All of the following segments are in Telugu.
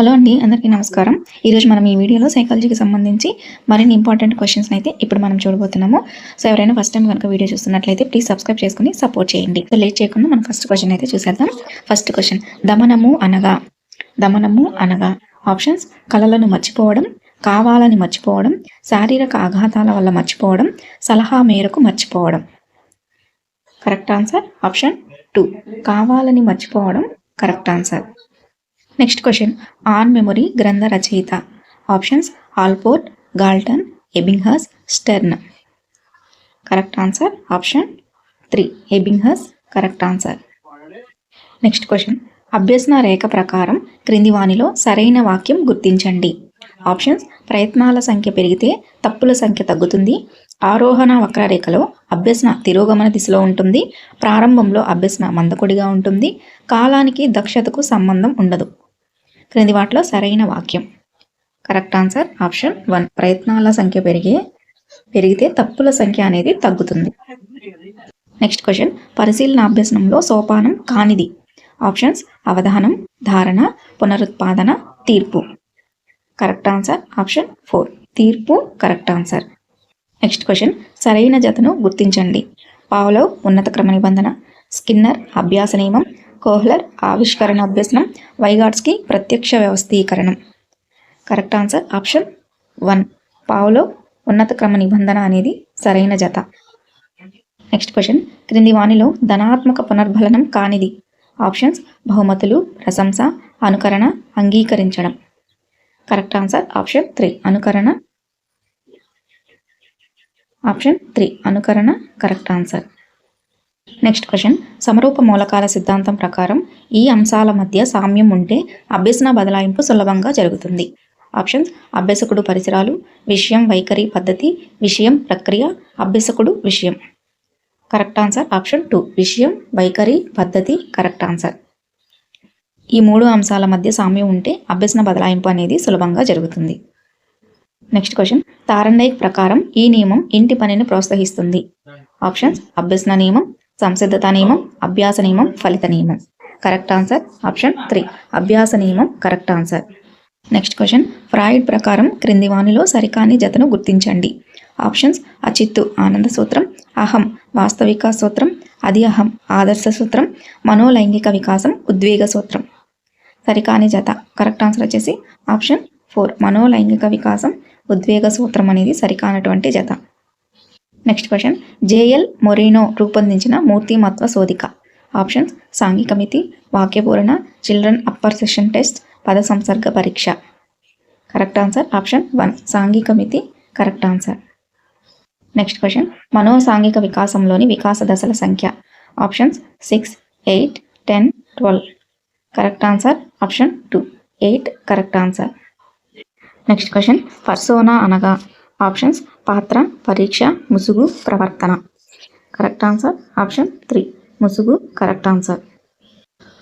హలో అండి, అందరికీ నమస్కారం. ఈరోజు మనం ఈ వీడియోలో సైకాలజీకి సంబంధించి మరిన్ని ఇంపార్టెంట్ క్వశ్చన్స్ అయితే ఇప్పుడు మనం చూడబోతున్నాము. సో ఎవరైనా ఫస్ట్ టైం కనుక వీడియో చూస్తున్నట్లయితే ప్లీజ్ సబ్స్క్రైబ్ చేసుకుని సపోర్ట్ చేయండి. సో లేట్ చేయకుండా మనం ఫస్ట్ క్వశ్చన్ అయితే చూసేద్దాం. ఫస్ట్ క్వశ్చన్, దమనము అనగా ఆప్షన్స్: కలలను మర్చిపోవడం, కావాలని మర్చిపోవడం, శారీరక ఆఘాతాల వల్ల మర్చిపోవడం, సలహా మేరకు మర్చిపోవడం. కరెక్ట్ ఆన్సర్ ఆప్షన్ 2, కావాలని మర్చిపోవడం correct answer. Next question, on memory గ్రంథ రచయిత. Options: Allport, Galton, Ebbinghaus, Stern. Correct answer option 3, Ebbinghaus correct answer. Next question, అభ్యసన రేఖ ప్రకారం క్రింది వానిలో సరైన వాక్యం గుర్తించండి. ఆప్షన్స్: ప్రయత్నాల సంఖ్య పెరిగితే తప్పుల సంఖ్య తగ్గుతుంది, ఆరోహణ వక్రరేఖలో అభ్యసన తిరోగమన దిశలో ఉంటుంది, ప్రారంభంలో అభ్యసన మందకొడిగా ఉంటుంది, కాలానికి దక్షతకు సంబంధం ఉండదు. క్రింది వాటిలో సరైన వాక్యం. కరెక్ట్ ఆన్సర్ ఆప్షన్ 1, ప్రయత్నాల సంఖ్య పెరిగితే తప్పుల సంఖ్య అనేది తగ్గుతుంది. నెక్స్ట్ క్వశ్చన్, పరిశీలనాభ్యసనంలో సోపానం కానిది. ఆప్షన్స్: అవధానం, ధారణ, పునరుత్పాదన, తీర్పు. కరెక్ట్ ఆన్సర్ ఆప్షన్ 4, తీర్పు కరెక్ట్ ఆన్సర్. నెక్స్ట్ క్వశ్చన్, సరైన జతను గుర్తించండి. పావ్లోవ్ ఉన్నత క్రమ నిబంధన, స్కిన్నర్ అభ్యాస నియమం, కోహ్లర్ ఆవిష్కరణ అభ్యసనం, వైగాట్స్కి ప్రత్యక్ష వ్యవస్థీకరణం. కరెక్ట్ ఆన్సర్ ఆప్షన్ 1, పావ్లోవ్ ఉన్నత క్రమ నిబంధన అనేది సరైన జత. నెక్స్ట్ క్వశ్చన్, క్రింది వానిలో ధనాత్మక పునర్బలనం కానిది. ఆప్షన్స్: బహుమతులు, ప్రశంస, అనుకరణ, అంగీకరించడం. కరెక్ట్ ఆన్సర్ ఆప్షన్ 3, అనుకరణ. ఆప్షన్ 3, అనుకరణ కరెక్ట్ ఆన్సర్. నెక్స్ట్ క్వశ్చన్, సమరూప మూలకాల సిద్ధాంతం ప్రకారం ఈ అంశాల మధ్య సామ్యం ఉంటే అభ్యసన బదలాయింపు సులభంగా జరుగుతుంది. ఆప్షన్స్: అభ్యసకుడు పరిసరాలు, విషయం వైఖరి పద్ధతి, విషయం ప్రక్రియ, అభ్యసకుడు విషయం. కరెక్ట్ ఆన్సర్ ఆప్షన్ 2, విషయం వైఖరి పద్ధతి కరెక్ట్ ఆన్సర్. ఈ 3 అంశాల మధ్య సామ్యం ఉంటే అభ్యసన బదలాయింపు అనేది సులభంగా జరుగుతుంది. నెక్స్ట్ క్వశ్చన్, తారండైక్ ప్రకారం ఈ నియమం ఇంటి పనిని ప్రోత్సహిస్తుంది. ఆప్షన్స్: అభ్యసన నియమం, సంసిద్ధత నియమం, అభ్యాస నియమం, ఫలిత నియమం. కరెక్ట్ ఆన్సర్ ఆప్షన్ 3, అభ్యాస నియమం correct answer. Next question, Freud ప్రకారం క్రింది వానిలో సరికాని జతను గుర్తించండి. ఆప్షన్స్: అచిత్తు ఆనంద సూత్రం, అహం వాస్తవిక సూత్రం, అది అహం ఆదర్శ సూత్రం, మనోలైంగిక వికాసం ఉద్వేగ సూత్రం. సరికాని జత కరెక్ట్ ఆన్సర్ వచ్చేసి ఆప్షన్ 4, మనోలైంగిక వికాసం ఉద్వేగ సూత్రం అనేది సరికానటువంటి జత. నెక్స్ట్ క్వశ్చన్, జేఎల్ మొరీనో రూపొందించిన మూర్తిమత్వ శోధిక. ఆప్షన్స్: సాంఘిక మితి, వాక్యపూరణ, చిల్డ్రన్ అప్పర్ సెషన్ టెస్ట్, పద సంసర్గ పరీక్ష. కరెక్ట్ ఆన్సర్ ఆప్షన్ 1, సాంఘిక మితి కరెక్ట్ ఆన్సర్. నెక్స్ట్ క్వశ్చన్, మనోసాంఘిక వికాసంలోని వికాస దశల సంఖ్య. Options: 6, 8, 10, 12. Correct answer option 2, 8 correct answer. Next question, persona అనగా. ఆప్షన్స్: పాత్ర, పరీక్ష, ముసుగు, ప్రవర్తన. కరెక్ట్ ఆన్సర్ ఆప్షన్ 3, ముసుగు కరెక్ట్ ఆన్సర్.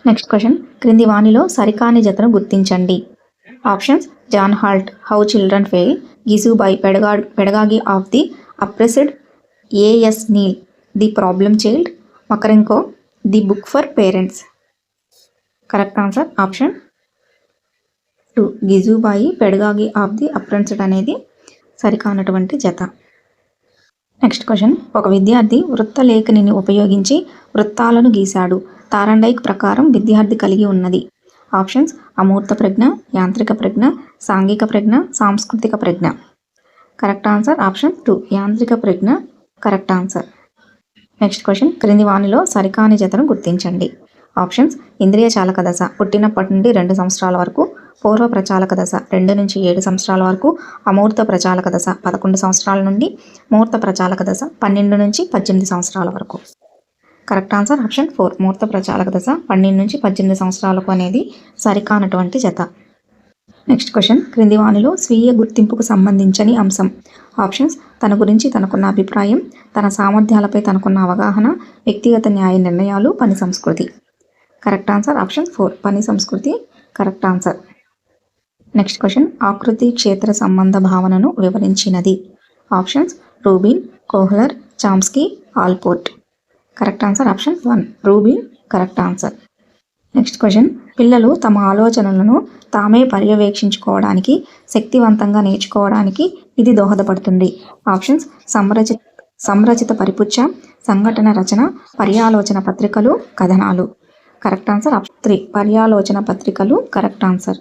నెక్స్ట్ క్వశ్చన్, క్రింది వానిలో సరికాని జతను గుర్తించండి. Options: John Holt how children fail, గిజుబాయ్ pedagogy of the oppressed, AS Neill the problem child, Makarenko the book for parents. Correct answer option 2, గిజుబాయి పెడగాగి ఆఫ్ ది అప్రెస్డ్ అనేది సరికానటువంటి జత. నెక్స్ట్ క్వశ్చన్, ఒక విద్యార్థి వృత్తలేఖనిని ఉపయోగించి వృత్తాలను గీశాడు. తారండైక్ ప్రకారం విద్యార్థి కలిగి ఉన్నది. ఆప్షన్స్: అమూర్త ప్రజ్ఞ, యాంత్రిక ప్రజ్ఞ, సాంఘిక ప్రజ్ఞ, సాంస్కృతిక ప్రజ్ఞ. కరెక్ట్ ఆన్సర్ ఆప్షన్ 2, యాంత్రిక ప్రజ్ఞ కరెక్ట్ ఆన్సర్. నెక్స్ట్ క్వశ్చన్, క్రింది వానిలో సరికాని జతను గుర్తించండి. ఆప్షన్స్: ఇంద్రియ చాలక దశ పుట్టినప్పటి నుండి 2 సంవత్సరాల వరకు, పూర్వ ప్రచాలక దశ 2 నుంచి 7 సంవత్సరాల వరకు, అమూర్త ప్రచాలక దశ 11 సంవత్సరాల నుండి, మూర్త ప్రచాలక దశ 12 నుంచి 18 సంవత్సరాల వరకు. కరెక్ట్ ఆన్సర్ ఆప్షన్ 4, మూర్త ప్రచాలక దశ 12 నుంచి 18 సంవత్సరాలకు అనేది సరికానటువంటి జత. నెక్స్ట్ క్వశ్చన్, క్రింది వానిలో స్వీయ గుర్తింపుకు సంబంధించని అంశం. ఆప్షన్స్: తన గురించి తనకున్న అభిప్రాయం, తన సామర్థ్యాలపై తనకున్న అవగాహన, వ్యక్తిగత న్యాయ నిర్ణయాలు, పని సంస్కృతి. కరెక్ట్ ఆన్సర్ ఆప్షన్ 4, పని సంస్కృతి కరెక్ట్ ఆన్సర్. నెక్స్ట్ క్వశ్చన్, ఆకృతి క్షేత్ర సంబంధ భావనను వివరించినది. Options: Rubin, Kohler, Chomsky, Allport. Correct answer option 1, Rubin correct answer. Next question, పిల్లలు తమ ఆలోచనలను తామే పర్యవేక్షించుకోవడానికి, శక్తివంతంగా నేర్చుకోవడానికి ఇది దోహదపడుతుంది. ఆప్షన్స్ సంరచిత పరిపుచ్చ, సంఘటన రచన, పర్యాలోచన పత్రికలు, కథనాలు. కరెక్ట్ ఆన్సర్ 3 పర్యాలోచన పత్రికలు correct answer.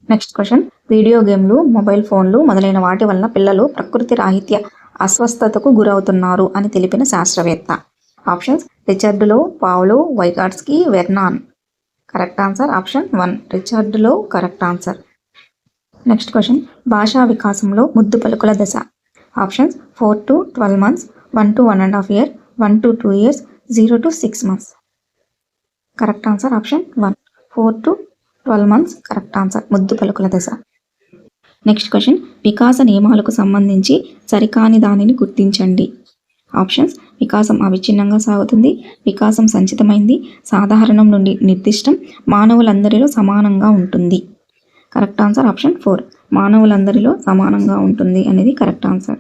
Next question, video గేమ్లు, మొబైల్ ఫోన్లు మొదలైన వాటి వలన పిల్లలు ప్రకృతి రాహిత్య అస్వస్థతకు గురవుతున్నారు అని తెలిపిన శాస్త్రవేత్త. Options Richard Lowe, Pavlov, Vygotsky, Vernon. Correct answer option 1 Richard Lowe correct answer. Next question, భాషా వికాసంలో ముద్దు పలుకుల దశ. Options 4 to 12 months, 1 to 1.5 years, 1 to 2 years, 0 to 6 months. Correct answer option 1 4 to 12 months correct answer, ముద్దు పలుకుల దశ. నెక్స్ట్ క్వశ్చన్, వికాస నియమాలకు సంబంధించి సరికాని దానిని గుర్తించండి. ఆప్షన్స్ వికాసం అవిచ్ఛిన్నంగా సాగుతుంది, వికాసం సంచితమైంది, సాధారణం నుండి నిర్దిష్టం, మానవులందరిలో సమానంగా ఉంటుంది. కరెక్ట్ ఆన్సర్ ఆప్షన్ 4 మానవులందరిలో సమానంగా ఉంటుంది అనేది correct answer.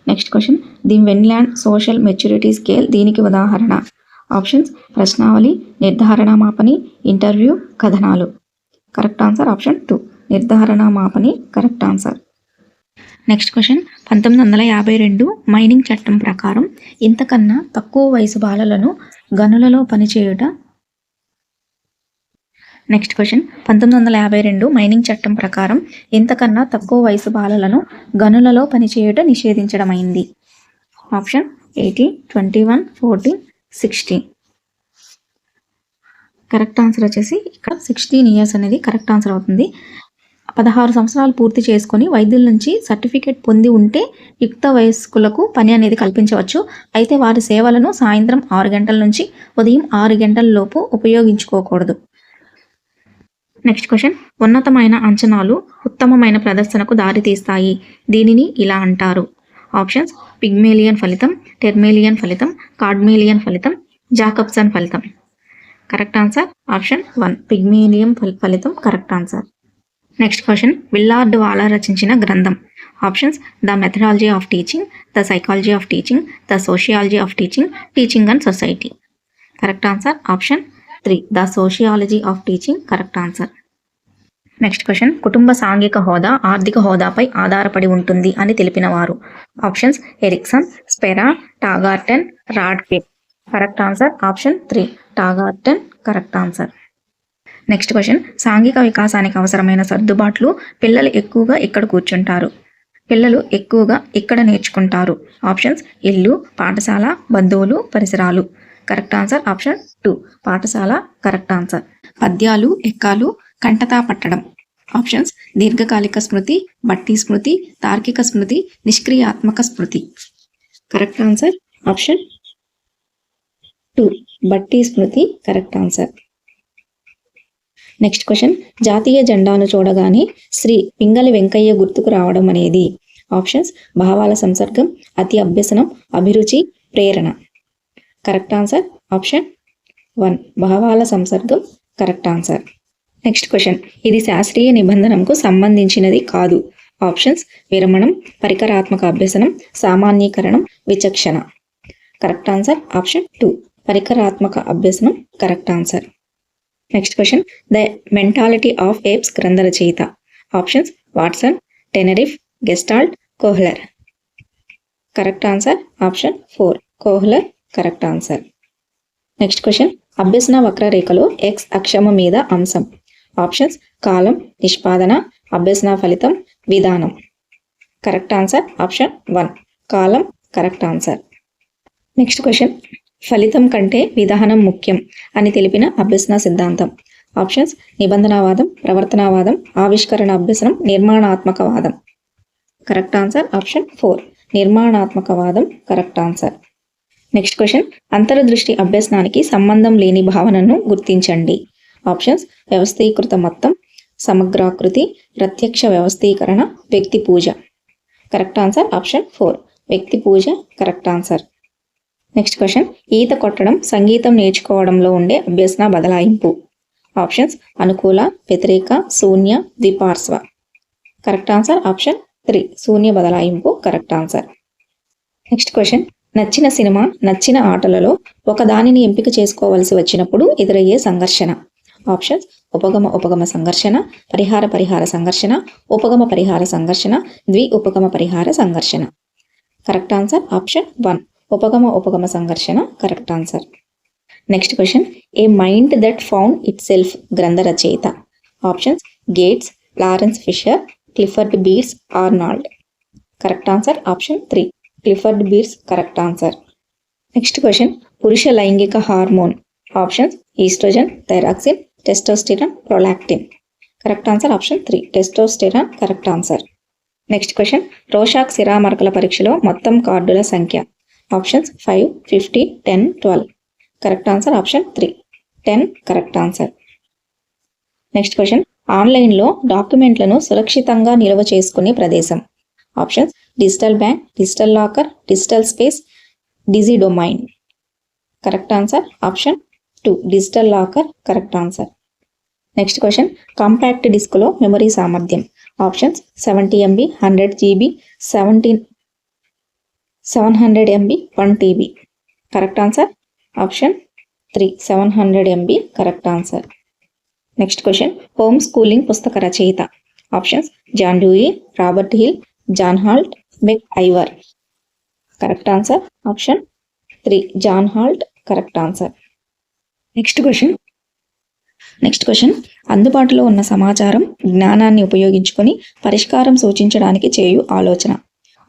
Next question, the Vineland social maturity scale దీనికి ఉదాహరణ. ఆప్షన్స్ ప్రశ్నావళి, నిర్ధారణ మాపని, ఇంటర్వ్యూ, కథనాలు. కరెక్ట్ ఆన్సర్ ఆప్షన్ 2 నిర్ధారణ మాపని correct answer. Next question, 1952 mining చట్టం ప్రకారం ఇంతకన్నా తక్కువ వయసు బాలలను గనులలో పనిచేయుట. నెక్స్ట్ క్వశ్చన్, 1952 మైనింగ్ చట్టం ప్రకారం ఇంతకన్నా తక్కువ వయసు బాలలను గనులలో పనిచేయుట నిషేధించడమైంది. ఆప్షన్ 18, 21, 14, 16. కరెక్ట్ ఆన్సర్ వచ్చేసి ఇక్కడ 16 years అనేది కరెక్ట్ ఆన్సర్ అవుతుంది. 16 సంవత్సరాలు పూర్తి చేసుకొని వైద్యుల నుంచి సర్టిఫికేట్ పొంది ఉంటే యుక్త వయస్కులకు పని అనేది కల్పించవచ్చు. అయితే వారి సేవలను సాయంత్రం 6 గంటల నుంచి ఉదయం 6 గంటల లోపు ఉపయోగించుకోకూడదు. నెక్స్ట్ క్వశ్చన్, ఉన్నతమైన అంచనాలు ఉత్తమమైన ప్రదర్శనకు దారితీస్తాయి. దీనిని ఇలా అంటారు. ఆప్షన్స్ పిగ్మేలియన్ ఫలితం, టెర్మేలియన్ ఫలితం, కార్డ్మేలియన్ ఫలితం, జాకబ్సన్ ఫలితం. కరెక్ట్ ఆన్సర్ ఆప్షన్ 1 పిగ్మేలియన్ ఫలితం correct answer. Next question, Willard Waller రచించిన గ్రంథం. Options the methodology of teaching, the psychology of teaching, the sociology of teaching, teaching and society. Correct answer option 3 the sociology of teaching correct answer. Next question, కుటుంబ సాంఘిక హోదా ఆర్థిక హోదాపై ఆధారపడి ఉంటుంది అని తెలిపిన వారు. Options Erikson, Spera, Tagarten, Radke. Correct answer option 3 Tagarten correct answer. Next question, సాంఘిక వికాసానికి అవసరమైన సర్దుబాట్లు పిల్లలు ఎక్కువగా ఎక్కడ కూర్చుంటారు. పిల్లలు ఎక్కువగా ఇక్కడ నేర్చుకుంటారు. ఆప్షన్స్ ఇల్లు, పాఠశాల, బంధువులు, పరిసరాలు. కరెక్ట్ ఆన్సర్ ఆప్షన్ 2 పాఠశాల కరెక్ట్ ఆన్సర్. పద్యాలు, ఎక్కాలు, కంటతా పట్టడం. ఆప్షన్స్ దీర్ఘకాలిక స్మృతి, బట్టి స్మృతి, తార్కిక స్మృతి, నిష్క్రియాత్మక స్మృతి. కరెక్ట్ ఆన్సర్ ఆప్షన్ 2 బట్టి స్మృతి కరెక్ట్ ఆన్సర్. నెక్స్ట్ క్వశ్చన్, జాతీయ జెండాను చూడగానే శ్రీ పింగళి వెంకయ్య గుర్తుకు రావడం అనేది. ఆప్షన్స్ భావాల సంసర్గం, అతి అభ్యసనం, అభిరుచి, ప్రేరణ. కరెక్ట్ ఆన్సర్ ఆప్షన్ 1 భావాల సంసర్గం కరెక్ట్ ఆన్సర్. నెక్స్ట్ క్వశ్చన్, ఇది శాస్త్రీయ నిబంధనకు సంబంధించినది కాదు. ఆప్షన్స్ విరమణం, పరికరాత్మక అభ్యసనం, సామాన్యీకరణం, విచక్షణ. కరెక్ట్ ఆన్సర్ ఆప్షన్ 2 పరికరాత్మక అభ్యసనం correct answer. Next question, the mentality of apes గ్రంథ రచయిత. Options Watson, Tenerife, Gestalt, Kohler. Correct answer option 4 Kohler correct answer. Next question, అభ్యసన వక్రరేఖలో ఎక్స్ అక్షము మీద అంశం. ఆప్షన్స్ కాలం, నిష్పాదన, అభ్యసన ఫలితం, విధానం. కరెక్ట్ ఆన్సర్ ఆప్షన్ 1 కాలం కరెక్ట్ ఆన్సర్. నెక్స్ట్ క్వశ్చన్, ఫలితం కంటే విధానం ముఖ్యం అని తెలిపిన అభ్యసన సిద్ధాంతం. ఆప్షన్స్ నిబంధనవాదం, ప్రవర్తనవాదం, ఆవిష్కరణ అభ్యసనం, నిర్మాణాత్మకవాదం. కరెక్ట్ ఆన్సర్ ఆప్షన్ 4 నిర్మాణాత్మకవాదం కరెక్ట్ ఆన్సర్. నెక్స్ట్ క్వశ్చన్, అంతర్దృష్టి అభ్యసనానికి సంబంధం లేని భావనను గుర్తించండి. ఆప్షన్స్ వ్యవస్థీకృత మొత్తం, సమగ్రాకృతి, ప్రత్యక్ష వ్యవస్థీకరణ, వ్యక్తి పూజ. కరెక్ట్ ఆన్సర్ ఆప్షన్ 4 వ్యక్తి పూజ కరెక్ట్ ఆన్సర్. నెక్స్ట్ క్వశ్చన్, ఈత కొట్టడం సంగీతం నేర్చుకోవడంలో ఉండే అభ్యసన బదలాయింపు. ఆప్షన్స్ అనుకూల, వ్యతిరేక, శూన్య, ద్విపార్శ్వ. కరెక్ట్ ఆన్సర్ ఆప్షన్ 3 శూన్య బదలాయింపు కరెక్ట్ ఆన్సర్. నెక్స్ట్ క్వశ్చన్, నచ్చిన సినిమా, నచ్చిన ఆటలలో ఒక దానిని ఎంపిక చేసుకోవలసి వచ్చినప్పుడు ఎదురయ్యే సంఘర్షణ. ఆప్షన్స్ ఉపగమ ఉపగమ సంఘర్షణ, పరిహార పరిహార సంఘర్షణ, ఉపగమ పరిహార సంఘర్షణ, ద్వి ఉపగమ పరిహార సంఘర్షణ. కరెక్ట్ ఆన్సర్ ఆప్షన్ 1 ఉపగమ ఉపగమ సంఘర్షణ correct answer. Next question, a mind that found itself గ్రంథ రచయిత. Options Gates, Lawrence Fisher, Clifford Beers, Arnold. Correct answer option 3 Clifford Beers correct answer. Next question, పురుష లైంగిక hormone. Options oestrogen, thyroxine, testosterone, prolactin. Correct answer option 3 testosterone correct answer. Next question, Rorschach సిరామరకల పరీక్షలో మొత్తం కార్డుల సంఖ్య. Options 5, 50, 10, 12. Correct answer option 3 10 correct answer. Next question, ఆన్లైన్లో డాక్యుమెంట్లను సురక్షితంగా నిల్వ చేసుకునే ప్రదేశం. Options digital bank, digital locker, digital space, digi domain. Correct answer option 2 digital locker correct answer. Next question, compact డిస్క్లో మెమరీ సామర్థ్యం. Options 70 MB, 100 GB, 700 MB, 1 TB. Correct answer option 3 700 MB correct answer. Next question, home schooling పుస్తక రచయిత. Options John Dewey, Robert Hill, John Holt, McIvor. Correct answer option 3 John Holt correct answer. Next question, అందుబాటులో ఉన్న సమాచారం, జ్ఞానాన్ని ఉపయోగించుకొని పరిష్కారం సూచించడానికి చేయు ఆలోచన.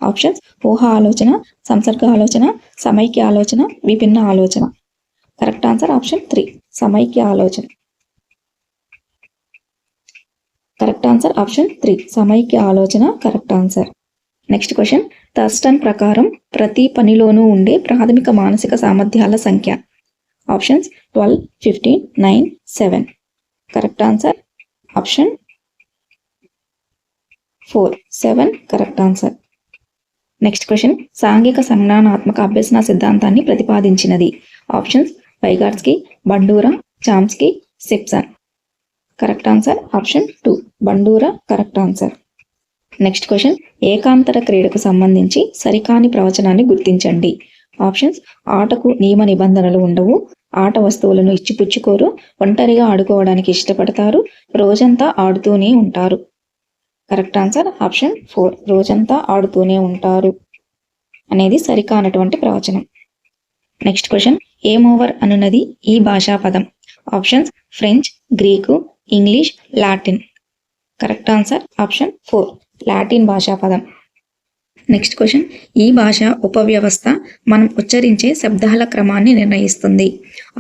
ఆప్షన్స్ ఊహ ఆలోచన, సంసర్గ ఆలోచన, సమైక్య ఆలోచన, విభిన్న ఆలోచన. కరెక్ట్ ఆన్సర్ ఆప్షన్ 3 సమైక్య ఆలోచన. కరెక్ట్ ఆన్సర్ ఆప్షన్ 3 సమైక్య ఆలోచన correct answer. Next question, Thurstone ప్రకారం ప్రతి పనిలోనూ ఉండే ప్రాథమిక మానసిక సామర్థ్యాల సంఖ్య. Options 12, 15, 9, 7. Correct answer option 4 7 correct answer. Next question, సాంఘిక సంజ్ఞానాత్మక అభ్యసన సిద్ధాంతాన్ని ప్రతిపాదించినది. Options Vygotsky, Bandura, Chomsky, Simpson. Correct answer option 2 Bandura correct answer. Next question, ఏకాంతర క్రీడకు సంబంధించి సరికాని ప్రవచనాన్ని గుర్తించండి. ఆప్షన్స్ ఆటకు నియమ నిబంధనలు ఉండవు, ఆట వస్తువులను ఇచ్చిపుచ్చుకోరు, ఒంటరిగా ఆడుకోవడానికి ఇష్టపడతారు, రోజంతా ఆడుతూనే ఉంటారు. కరెక్ట్ ఆన్సర్ ఆప్షన్ 4 రోజంతా ఆడుతూనే ఉంటారు అనేది సరికానటువంటి ప్రవచనం. నెక్స్ట్ క్వశ్చన్, ఏమ్ ఓవర్ అనున్నది ఈ భాషా పదం. Options French, Greek, English, Latin. Correct answer option 4 Latin భాషా పదం. నెక్స్ట్ క్వశ్చన్, ఈ భాష ఉపవ్యవస్థ మనం ఉచ్చరించే శబ్దాల క్రమాన్ని నిర్ణయిస్తుంది.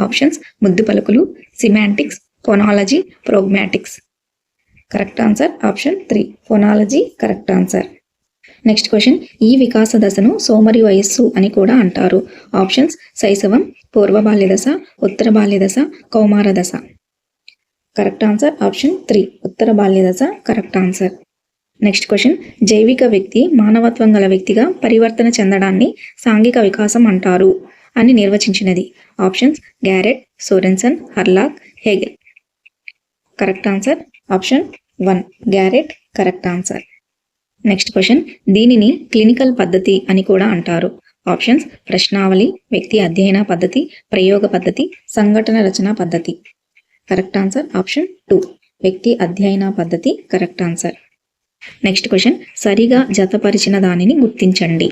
ఆప్షన్స్ ముద్దు పలుకులు, semantics, phonology, pragmatics. Correct answer option 3 phonology correct answer. Next question, ఈ వికాస దశను సోమరి వయస్సు అని కూడా అంటారు. ఆప్షన్స్ శైశవం, పూర్వ బాల్య దశ, ఉత్తర బాల్య దశ, కౌమార దశ. కరెక్ట్ ఆన్సర్ ఆప్షన్ 3 ఉత్తర బాల్య దశ కరెక్ట్ ఆన్సర్. నెక్స్ట్ క్వశ్చన్, జైవిక వ్యక్తి మానవత్వం గల వ్యక్తిగా పరివర్తన చెందడాన్ని సాంఘిక వికాసం అంటారు అని నిర్వచించినది. Options Garrett, Sorenson, Hurlock, Hegel. Correct answer option 1 Garrett correct answer. Next question, దీనిని క్లినికల్ పద్ధతి అని కూడా అంటారు. ఆప్షన్స్ ప్రశ్నావళి, వ్యక్తి అధ్యయన పద్ధతి, ప్రయోగ పద్ధతి, సంఘటన రచన పద్ధతి. కరెక్ట్ ఆన్సర్ ఆప్షన్ 2 వ్యక్తి అధ్యయన పద్ధతి కరెక్ట్ ఆన్సర్. నెక్స్ట్ క్వశ్చన్, సరిగా జతపరిచిన దానిని గుర్తించండి.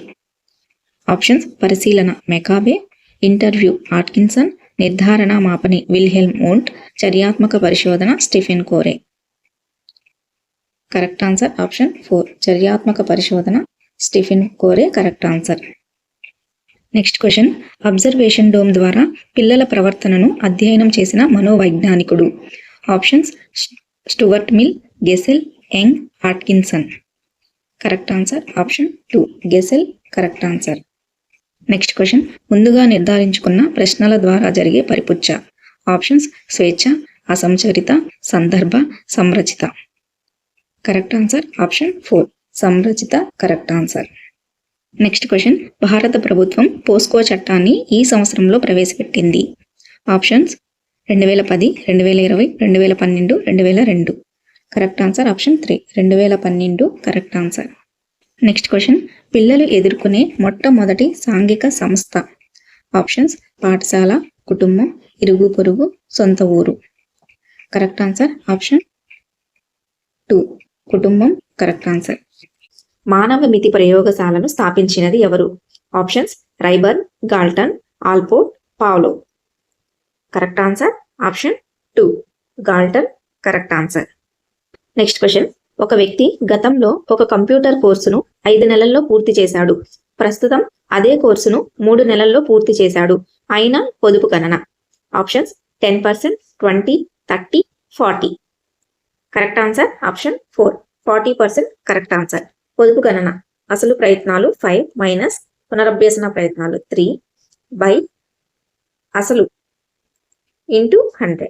ఆప్షన్స్ పరిశీలన మెకాబే, ఇంటర్వ్యూ ఆట్కిన్సన్, నిర్ధారణ మాపని విల్హెల్మ్ వోంట్, చర్యాత్మక పరిశోధన Stephen Corey. Correct answer option 4 చర్యాత్మక పరిశోధన Stephen Corey correct answer. Next question, observation dome ద్వారా పిల్లల ప్రవర్తనను అధ్యయనం చేసిన మనోవైజ్ఞానికుడు. Options Stuart Mill, Gesell, Young, Atkinson. Correct answer option 2 Gesell correct answer. Next question, ముందుగా నిర్ధారించుకున్న ప్రశ్నల ద్వారా జరిగే పరిపుచ్చ. ఆప్షన్స్ స్వేచ్ఛ, అసంచరిత, సందర్భ, సంరచిత. కరెక్ట్ ఆన్సర్ ఆప్షన్ 4 సంరచిత కరెక్ట్ ఆన్సర్. నెక్స్ట్ క్వశ్చన్, భారత ప్రభుత్వం పోస్కో చట్టాన్ని ఈ సంవత్సరంలో ప్రవేశపెట్టింది. Options 2010, 2020, 2012, 2002. Correct answer option 3 2012 correct answer. Next question, పిల్లలు ఎదుర్కొనే మొట్టమొదటి సాంఘిక సంస్థ. ఆప్షన్స్ పాఠశాల, కుటుంబం, ఇరుగు పొరుగు, సొంత ఊరు. కరెక్ట్ ఆన్సర్ ఆప్షన్ 2 కుటుంబం కరెక్ట్ ఆన్సర్. మానవ మితి ప్రయోగశాలను స్థాపించినది ఎవరు? Options రైబర్న్, Galton, Alport, Pavlo. Correct answer option 2 Galton correct answer. Next question. ఒక వ్యక్తి గతంలో ఒక కంప్యూటర్ కోర్సును 5 నెలల్లో పూర్తి చేశాడు. ప్రస్తుతం అదే కోర్సును 3 నెలల్లో పూర్తి చేశాడు. అయినా పొదుపు గణన. Options 10%, 20, 30, 40. Correct answer option 4 40% correct answer. పొదుపు గణన అసలు ప్రయత్నాలు 5 మైనస్ పునరభ్యసన ప్రయత్నాలు 3 బై అసలు into 100.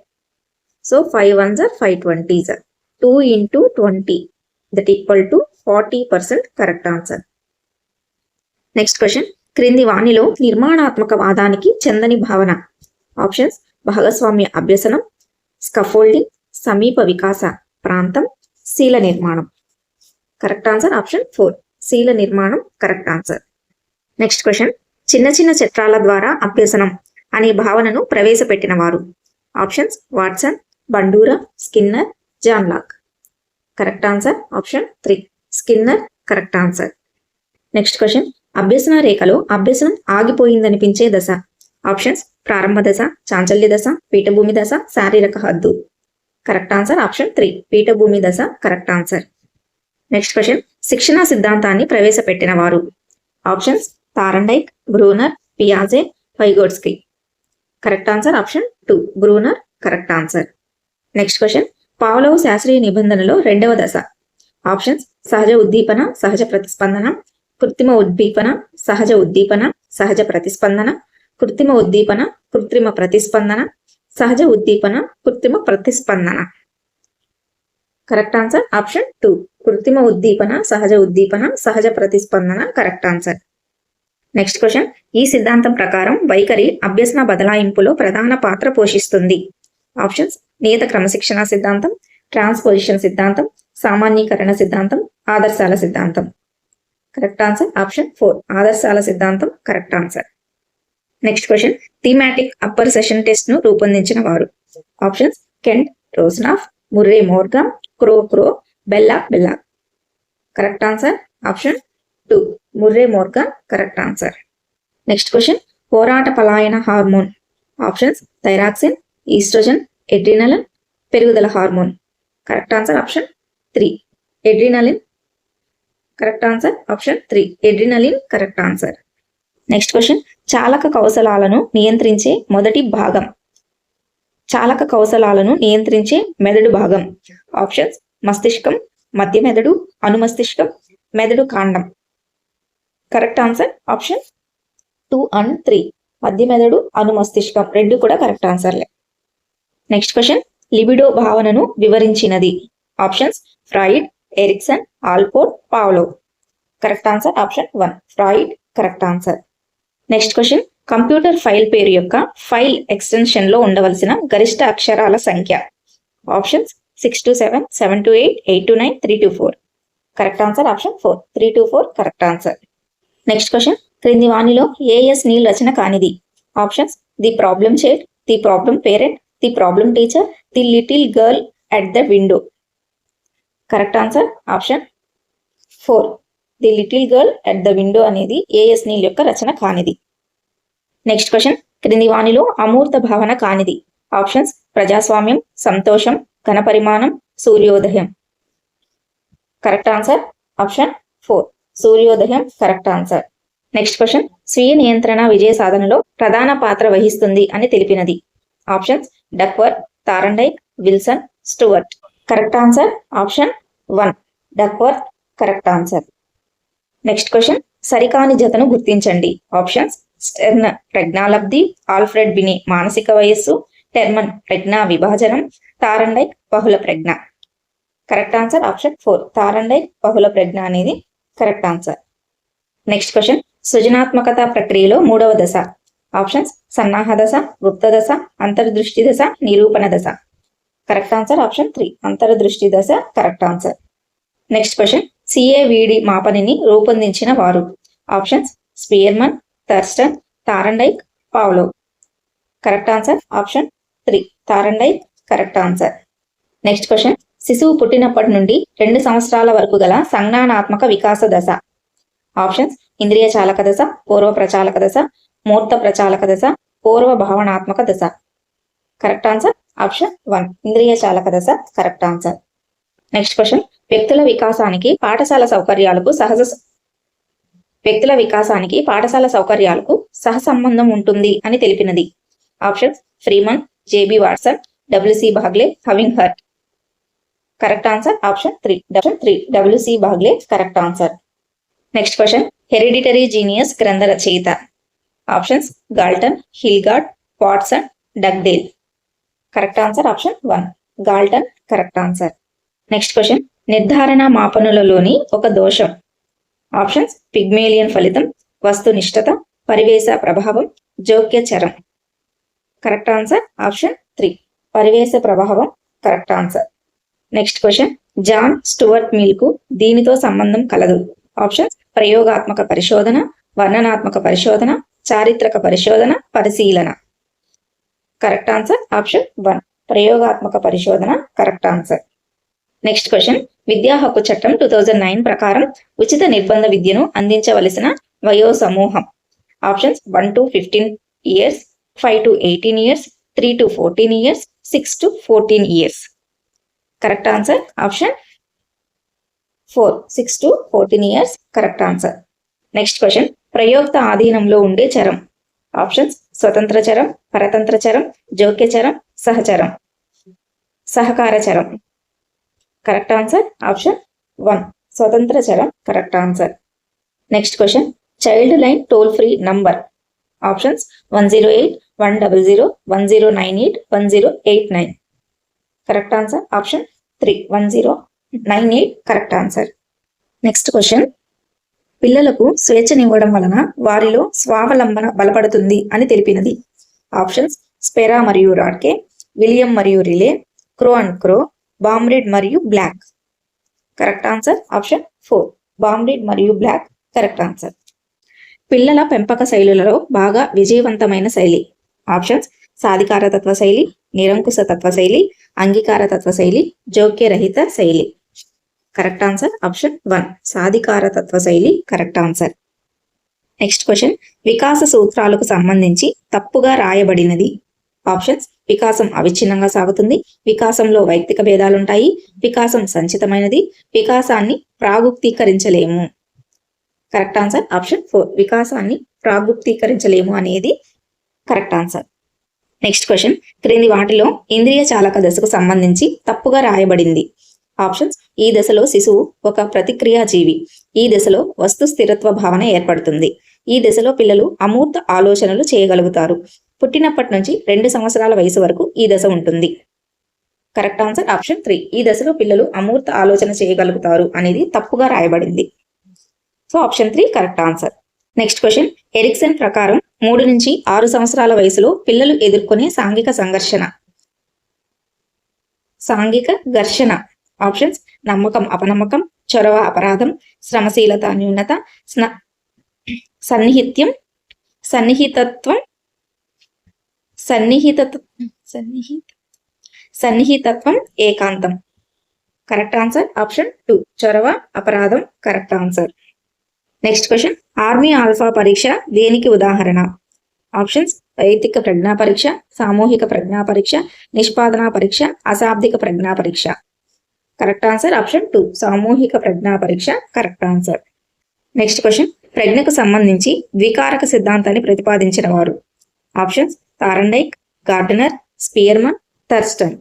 So 5 1s are 5 20s. 2 into 20 that equal to 40% correct answer. Next question. క్రింది వాణిలో నిర్మాణాత్మక వాదానికి చెందని భావన. ఆప్షన్స్ భాగస్వామ్య అభ్యసనం, స్కఫోల్డింగ్, సమీప వికాస ప్రాంతం, శీల నిర్మాణం. కరెక్ట్ ఆన్సర్ ఆప్షన్ 4 శీల నిర్మాణం కరెక్ట్ ఆన్సర్. Next question. చిన్న చిన్న చిత్రాల ద్వారా అభ్యసనం అనే భావనను ప్రవేశపెట్టిన వారు. Options Watson, Bandura, Skinner, John Locke. Correct answer option 3 Skinner correct answer. Next question. అభ్యసన రేఖలో అభ్యసనం ఆగిపోయిందనిపించే దశ. ఆప్షన్స్ ప్రారంభ దశ, చాంచల్య దశ, పీఠభూమి దశ, శారీరక హద్దు. కరెక్ట్ ఆన్సర్ ఆప్షన్ 3 పీఠభూమి దశ కరెక్ట్ ఆన్సర్. Next question. శిక్షణా సిద్ధాంతాన్ని ప్రవేశపెట్టిన వారు. ఆప్షన్స్ తారండైక్, బ్రూనర్, పియాజే, Vygotsky. Correct answer option 2 Bruner correct answer. Next question. Pavlov శాస్త్రీయ నిబంధనలో 2వ దశ. ఆప్షన్స్ సహజ ఉద్దీపన, సహజ ప్రతిస్పందన, కృత్రిమ ఉద్దీపన, సహజ ఉద్దీపన, సహజ ప్రతిస్పందన, కృత్రిమ ఉద్దీపన, కృత్రిమ ప్రతిస్పందన, సహజ ఉద్దీపన, కృత్రిమ ప్రతిస్పందన. కరెక్ట్ ఆన్సర్ ఆప్షన్ 2 కృత్రిమ ఉద్దీపన, సహజ ఉద్దీపన, సహజ ప్రతిస్పందన కరెక్ట్ ఆన్సర్. Next question. ఈ సిద్ధాంతం ప్రకారం వైఖరి అభ్యసన బదలాయింపులో ప్రధాన పాత్ర పోషిస్తుంది. ఆప్షన్స్ నియత క్రమశిక్షణ సిద్ధాంతం, ట్రాన్స్పోజిషన్ సిద్ధాంతం, సామాన్యీకరణ సిద్ధాంతం, ఆదర్శాల సిద్ధాంతం. కరెక్ట్ ఆన్సర్ ఆప్షన్ 4 ఆదర్శాల సిద్ధాంతం correct answer. Next question. Thematic apperception test ను రూపొందించిన వారు. Options Kent Rosanoff, Murray Morgan, Crow, Bellak. Correct answer option 2 Murray Morgan correct answer. Next question. పోరాట పలాయన hormone. Options thyroxine, oestrogen, adrenaline, పెరుగుదల hormone. Correct answer option 3 adrenaline correct answer option 3 adrenaline correct answer. Next question. చాలక కౌశలాలను నియంత్రించే మొదటి భాగం. చాలక కౌశలాలను నియంత్రించే మెదడు భాగం. ఆప్షన్స్ మస్తిష్కం, మధ్య మెదడు, అనుమస్తిష్కం, మెదడు కాండం. కరెక్ట్ ఆన్సర్ ఆప్షన్ 2 and 3 మధ్య మెదడు, అనుమస్తిష్కం 2 కూడా కరెక్ట్ ఆన్సర్లే. Next question. లిబిడో భావనను వివరించినది. Options Freud, Erikson, Allport, Pavlov. Correct answer option 1 Freud correct answer. Next question. Computer file పేరు యొక్క ఫైల్ ఎక్స్టెన్షన్ లో ఉండవలసిన గరిష్ట అక్షరాల సంఖ్య. Options 6 to 7, 7 to 8, 8 to 9, 3 to 4. Correct answer option 4 3 to 4 correct answer. Next question. క్రింది వాణిలో ఏఎస్ నీల్ రచన కానిది. Options the problem child, the problem parent, the problem teacher, the little girl at the window. Correct answer option 4 the little girl at the window అనేది ఏఎస్ నీల్ యొక్క రచన కానిది. Next question. క్రింది వాణిలో అమూర్త భావన కానిది. ఆప్షన్స్ ప్రజాస్వామ్యం, సంతోషం, ఘనపరిమాణం, సూర్యోదయం. కరెక్ట్ ఆన్సర్ ఆప్షన్ 4 సూర్యోదయం కరెక్ట్ ఆన్సర్. Next question. స్వీయ నియంత్రణ విజయ సాధనలో ప్రధాన పాత్ర వహిస్తుంది అని తెలిపినది. Options Duckworth, Thorndike, Wilson, Stuart. Correct answer option 1 Duckworth correct answer. Next question. సరికాని జతను గుర్తించండి. ఆప్షన్స్ స్టెర్న్ ప్రజ్ఞాలబ్ధి, ఆల్ఫ్రెడ్ బినీ మానసిక వయస్సు, టెర్మన్ ప్రజ్ఞా విభాజనం, తారండైక్ బహుళ ప్రజ్ఞ. కరెక్ట్ ఆన్సర్ ఆప్షన్ 4 తారండైక్ బహుళ ప్రజ్ఞ అనేది కరెక్ట్ ఆన్సర్. Next question. సృజనాత్మకత ప్రక్రియలో 3వ దశ. ఆప్షన్స్ సన్నాహ దశ, గుప్త దశ, అంతర్దృష్టి దశ, నిరూపణ దశ. కరెక్ట్ ఆన్సర్ ఆప్షన్ 3 అంతర్దృష్టి దశ correct answer. Next question. CAVD మాపనిని రూపొందించిన వారు. Options Spearman, Thurstone, Thorndike, Pavlov. Correct answer option 3 Thorndike correct answer. Next question, శిశువు పుట్టినప్పటి నుండి 2 సంవత్సరాల వరకు గల సంజ్ఞానాత్మక వికాస దశ. ఆప్షన్స్: ఇంద్రియ చాలక దశ, పూర్వ ప్రచాలక దశ, మూర్త ప్రచాలక దశ, పూర్వ భావనాత్మక దశ. కరెక్ట్ ఆన్సర్ ఆప్షన్ 1, ఇంద్రియ చాలక దశ కరెక్ట్ ఆన్సర్. నెక్స్ట్ క్వశ్చన్, వ్యక్తుల వికాసానికి పాఠశాల సౌకర్యాలకు సహసంబంధం ఉంటుంది అని తెలిపినది. Options: Freeman, J B Watson, W C Bagley, హవింగ్ హర్ట్. Correct answer option 3, W C Bagley correct answer. Next question, hereditary genius గ్రంథ రచయిత. Options: Galton, Hilgard, Watson, Dugdale. Correct answer option 1, Galton correct answer. Next question, నిర్ధారణ మాపనులలోని ఒక దోషం. ఆప్షన్స్: పిగ్మేలియన్ ఫలితం, వస్తునిష్టత, పరివేశ ప్రభావం, జోక్య చరం. కరెక్ట్ ఆన్సర్ ఆప్షన్ 3, పరివేశ ప్రభావం correct answer. Next question, John Stuart Mill కు దీనితో సంబంధం కలదు. ఆప్షన్స్: ప్రయోగాత్మక పరిశోధన, వర్ణనాత్మక పరిశోధన, చారిత్రక పరిశోధన, పరిశీలన. కరెక్ట్ ఆన్సర్ ఆప్షన్ 1, ప్రయోగాత్మక పరిశోధన కరెక్ట్ ఆన్సర్. నెక్స్ట్ క్వశ్చన్, విద్యా హక్కు చట్టం 2009 ప్రకారం ఉచిత నిర్బంధ విద్యను అందించవలసిన వయో సమూహం. Options: 1 to 15 years, 5 to 18 years, 3 to 14 years, 6 to 14 years. Correct answer option 4, 6 to 14 years correct answer. Next question, ప్రయోక్త ఆధీనంలో ఉండే చరం. ఆప్షన్స్: స్వతంత్ర చరం, పరతంత్ర చరం, జోక్య చరం, సహచరం. సహకార చరం. కరెక్ట్ ఆన్సర్ ఆప్షన్ 1, స్వతంత్ర చరం correct answer. Next question, Childline toll free number. Options: 108-100, 1098, 1089. Correct answer option 3, 1098 correct answer. Next question, పిల్లలకు స్వేచ్ఛనివ్వడం వలన వారిలో స్వావలంబన బలపడుతుంది అని తెలిపినది. ఆప్షన్స్: స్పెరా మరియు రాడ్కే, విలియం మరియు రిలే, క్రో అండ్ క్రో, బామ్రిడ్ మరియు బ్లాక్. కరెక్ట్ ఆన్సర్ ఆప్షన్ 4, బామ్రిడ్ మరియు బ్లాక్ కరెక్ట్ ఆన్సర్. పిల్లల పెంపక శైలులలో బాగా విజయవంతమైన శైలి. ఆప్షన్స్: సాధికార తత్వ శైలి, నిరంకుశ తత్వ శైలి, అంగీకార తత్వ శైలి, జోక్యరహిత శైలి. కరెక్ట్ ఆన్సర్ ఆప్షన్ 1, సాధికార తత్వ శైలి కరెక్ట్ ఆన్సర్. నెక్స్ట్ క్వశ్చన్, వికాస సూత్రాలకు సంబంధించి తప్పుగా రాయబడినది. ఆప్షన్స్: వికాసం అవిచ్ఛిన్నంగా సాగుతుంది, వికాసంలో వైయక్తిక భేదాలుంటాయి, వికాసం సంచితమైనది, వికాసాన్ని ప్రాగుప్తీకరించలేము. కరెక్ట్ ఆన్సర్ ఆప్షన్ 4, వికాసాన్ని ప్రాగుప్తీకరించలేము అనేది కరెక్ట్ ఆన్సర్. నెక్స్ట్ క్వశ్చన్, క్రింది వాటిలో ఇంద్రియ చాలక దశకు సంబంధించి తప్పుగా రాయబడింది. ఆప్షన్స్: ఈ దశలో శిశువు ఒక ప్రతిక్రియాజీవి, ఈ దశలో వస్తు స్థిరత్వ భావన ఏర్పడుతుంది, ఈ దశలో పిల్లలు అమూర్త ఆలోచనలు చేయగలుగుతారు, పుట్టినప్పటి నుంచి 2 సంవత్సరాల వయసు వరకు ఈ దశ ఉంటుంది. కరెక్ట్ ఆన్సర్ ఆప్షన్ 3, ఈ దశలో పిల్లలు అమూర్త ఆలోచన చేయగలుగుతారు అనేది తప్పుగా రాయబడింది. So option 3 correct answer. Next question, Erikson ప్రకారం 3 నుంచి 6 సంవత్సరాల వయసులో పిల్లలు ఎదుర్కొనే సాంఘిక ఘర్షణ. ఆప్షన్స్: నమ్మకం అపనమ్మకం, చొరవ అపరాధం, శ్రమశీలత న్యూనత, సన్నిహితత్వం ఏకాంతం. కరెక్ట్ ఆన్సర్ ఆప్షన్ 2, చొరవ అపరాధం correct answer. Next question, army alpha పరీక్ష దేనికి ఉదాహరణ? ఆప్షన్స్: వైయక్తిక ప్రజ్ఞా పరీక్ష, సామూహిక ప్రజ్ఞా పరీక్ష, నిష్పాదన పరీక్ష, అశాబ్దిక ప్రజ్ఞా పరీక్ష. కరెక్ట్ ఆన్సర్ ఆప్షన్ 2, సామూహిక ప్రజ్ఞా పరీక్ష కరెక్ట్ ఆన్సర్. నెక్స్ట్ క్వశ్చన్, ప్రజ్ఞకు సంబంధించి ద్వికారక సిద్ధాంతాన్ని ప్రతిపాదించిన వారు. Options: Thorndike, Gardner, Spearman, Thurstone.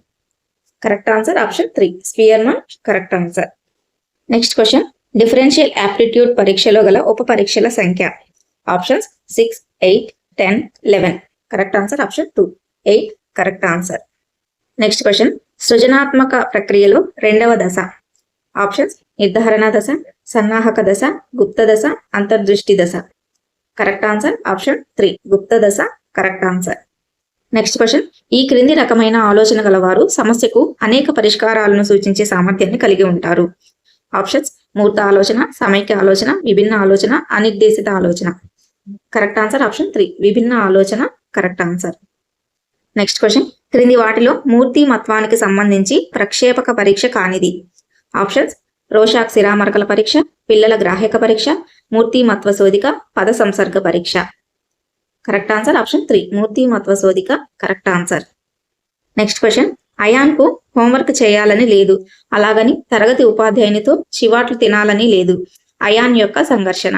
Correct answer option 3, Spearman correct answer. Next question, differential aptitude పరీక్షలో గల ఉప పరీక్షల సంఖ్య. Options: 6, 8, 10, 11. Correct answer option 2, 8 correct answer. Next question, సృజనాత్మక ప్రక్రియలో 2వ దశ. ఆప్షన్స్: నిర్ధారణ దశ, సన్నాహక దశ, గుప్త దశ, అంతర్దృష్టి దశ. కరెక్ట్ ఆన్సర్ ఆప్షన్ 3, గుప్త దశ కరెక్ట్ ఆన్సర్. నెక్స్ట్ క్వశ్చన్, ఈ క్రింది రకమైన ఆలోచన గలవారు సమస్యకు అనేక పరిష్కారాలను సూచించే సామర్థ్యాన్ని కలిగి ఉంటారు. ఆప్షన్స్: మూర్త ఆలోచన, సమైక్య ఆలోచన, విభిన్న ఆలోచన, అనిర్దేశిత ఆలోచన. కరెక్ట్ ఆన్సర్ ఆప్షన్ 3, విభిన్న ఆలోచన కరెక్ట్ ఆన్సర్. నెక్స్ట్ క్వశ్చన్, క్రింది వాటిలో మూర్తిమత్వానికి సంబంధించి ప్రక్షేపక పరీక్ష కానిది? ఆప్షన్స్: రోషాక్ శిరామరకల పరీక్ష, పిల్లల గ్రాహ్యక పరీక్ష, మూర్తిమత్వ శోధిక, పద సంసర్గ పరీక్ష. కరెక్ట్ ఆన్సర్ ఆప్షన్ 3, మూర్తిమత్వ శోధిక కరెక్ట్ ఆన్సర్. నెక్స్ట్ క్వశ్చన్, అయాన్కు హోంవర్క్ చేయాలని లేదు, అలాగని తరగతి ఉపాధ్యాయునితో చివాట్లు తినాలని లేదు. అయాన్ యొక్క సంఘర్షణ.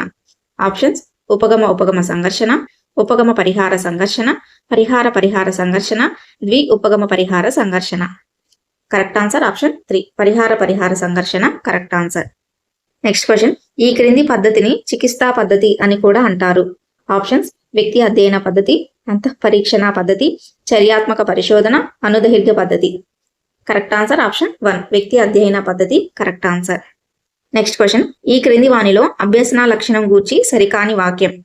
ఆప్షన్స్: ఉపగమ సంఘర్షణ, ఉపగమ పరిహార సంఘర్షణ, పరిహార సంఘర్షణ, ద్వి ఉపగమ పరిహార సంఘర్షణ. కరెక్ట్ ఆన్సర్ ఆప్షన్ 3, పరిహార సంఘర్షణ కరెక్ట్ ఆన్సర్. నెక్స్ట్ క్వశ్చన్, ఈ క్రింది పద్ధతిని చికిత్సా పద్ధతి అని కూడా అంటారు. ఆప్షన్స్: వ్యక్తి అధ్యయన పద్ధతి, అంతఃపరీక్షణ పద్ధతి, చర్యాత్మక పరిశోధన, అనుదైర్ఘ్య పద్ధతి. కరెక్ట్ ఆన్సర్ ఆప్షన్ 1, వ్యక్తి అధ్యయన పద్ధతి కరెక్ట్ ఆన్సర్. నెక్స్ట్ క్వశ్చన్, ఈ క్రింది వానిలో అభ్యసన లక్షణం గూర్చి సరికాని వాక్యం.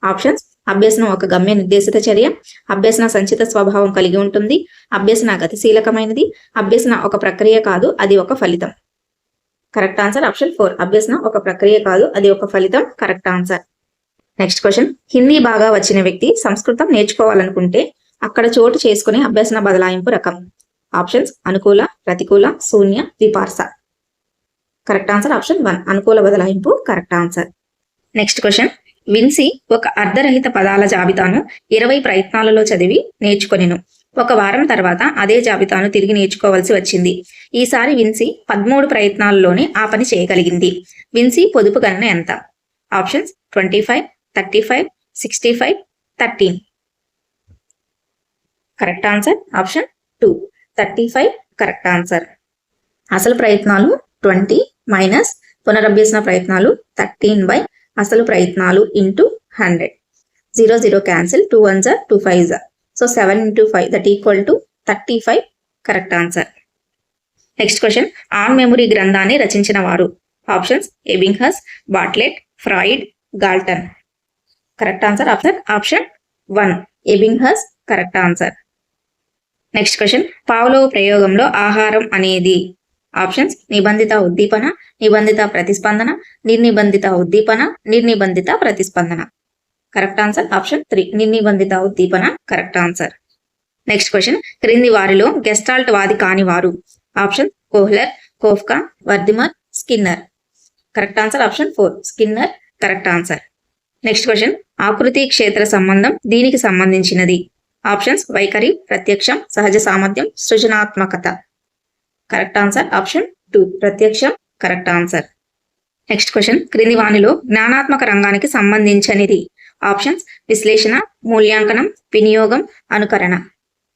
ఆప్షన్స్: అభ్యసనం ఒక గమ్య నిర్దేశిత చర్య, అభ్యసన సంచిత స్వభావం కలిగి ఉంటుంది, అభ్యసన గతిశీలకమైనది, అభ్యసన ఒక ప్రక్రియ కాదు అది ఒక ఫలితం. కరెక్ట్ ఆన్సర్ ఆప్షన్ 4, అభ్యసన ఒక ప్రక్రియ కాదు అది ఒక ఫలితం correct answer. Next question, Hindi బాగా వచ్చిన వ్యక్తి సంస్కృతం నేర్చుకోవాలనుకుంటే అక్కడ చోటు చేసుకునే అభ్యసన బదలాయింపు రకం. ఆప్షన్స్: అనుకూల, ప్రతికూల, శూన్య, ద్విపార్శ. కరెక్ట్ ఆన్సర్ ఆప్షన్ 1, అనుకూల బదలాయింపు correct answer. Next question, Vinci ఒక అర్ధరహిత పదాల జాబితాను 20 ప్రయత్నాలలో చదివి నేర్చుకొనెను. ఒక వారం తర్వాత అదే జాబితాను తిరిగి నేర్చుకోవాల్సి వచ్చింది. ఈసారి విన్సీ 13 ప్రయత్నాలలోనే ఆ పని చేయగలిగింది. విన్సీ పొదుపు గణన ఎంత? Options: 25, 35, 65, 13. Correct answer option 2, 35 correct answer. అసలు ప్రయత్నాలు 20 మైనస్ పునరభ్యసన ప్రయత్నాలు 13 / అసలు ప్రయత్నాలు into 100. 0 0 cancel, 2 1s are 2 5s are. So 7 into 5 that equal to 35 correct answer. Next question, on memory గ్రంథాన్ని రచించిన వారు. Options: Ebbinghaus, Bartlett, Freud, Galton. Correct answer option 1, Ebbinghaus correct answer. Next question, Pavlov ప్రయోగంలో ఆహారం అనేది. ఆప్షన్స్: నిబంధిత ఉద్దీపన, నిబంధిత ప్రతిస్పందన, నిర్నిబంధిత ఉద్దీపన, నిర్నిబంధిత ప్రతిస్పందన. కరెక్ట్ ఆన్సర్ ఆప్షన్ 3, నిర్నిబంధిత ఉద్దీపన కరెక్ట్ ఆన్సర్. నెక్స్ట్ క్వశ్చన్, క్రింది వారిలో గెస్టాల్ట్ వాది కాని వారు. Option: Kohler, Koffka, Wertheimer, Skinner. Correct answer option 4, Skinner correct answer. Next question, ఆకృతి క్షేత్ర సంబంధం దీనికి సంబంధించినది. ఆప్షన్స్: వైఖరి, ప్రత్యక్షం, సహజ సామర్థ్యం, సృజనాత్మకత. కరెక్ట్ ఆన్సర్ ఆప్షన్ 2, ప్రత్యక్షం కరెక్ట్ ఆన్సర్. నెక్స్ట్ క్వశ్చన్, క్రింది వానిలో జ్ఞానాత్మక రంగానికి సంబంధించినది. ఆప్షన్స్: విశ్లేషణ, మూల్యాంకనం, వినియోగం, అనుకరణ.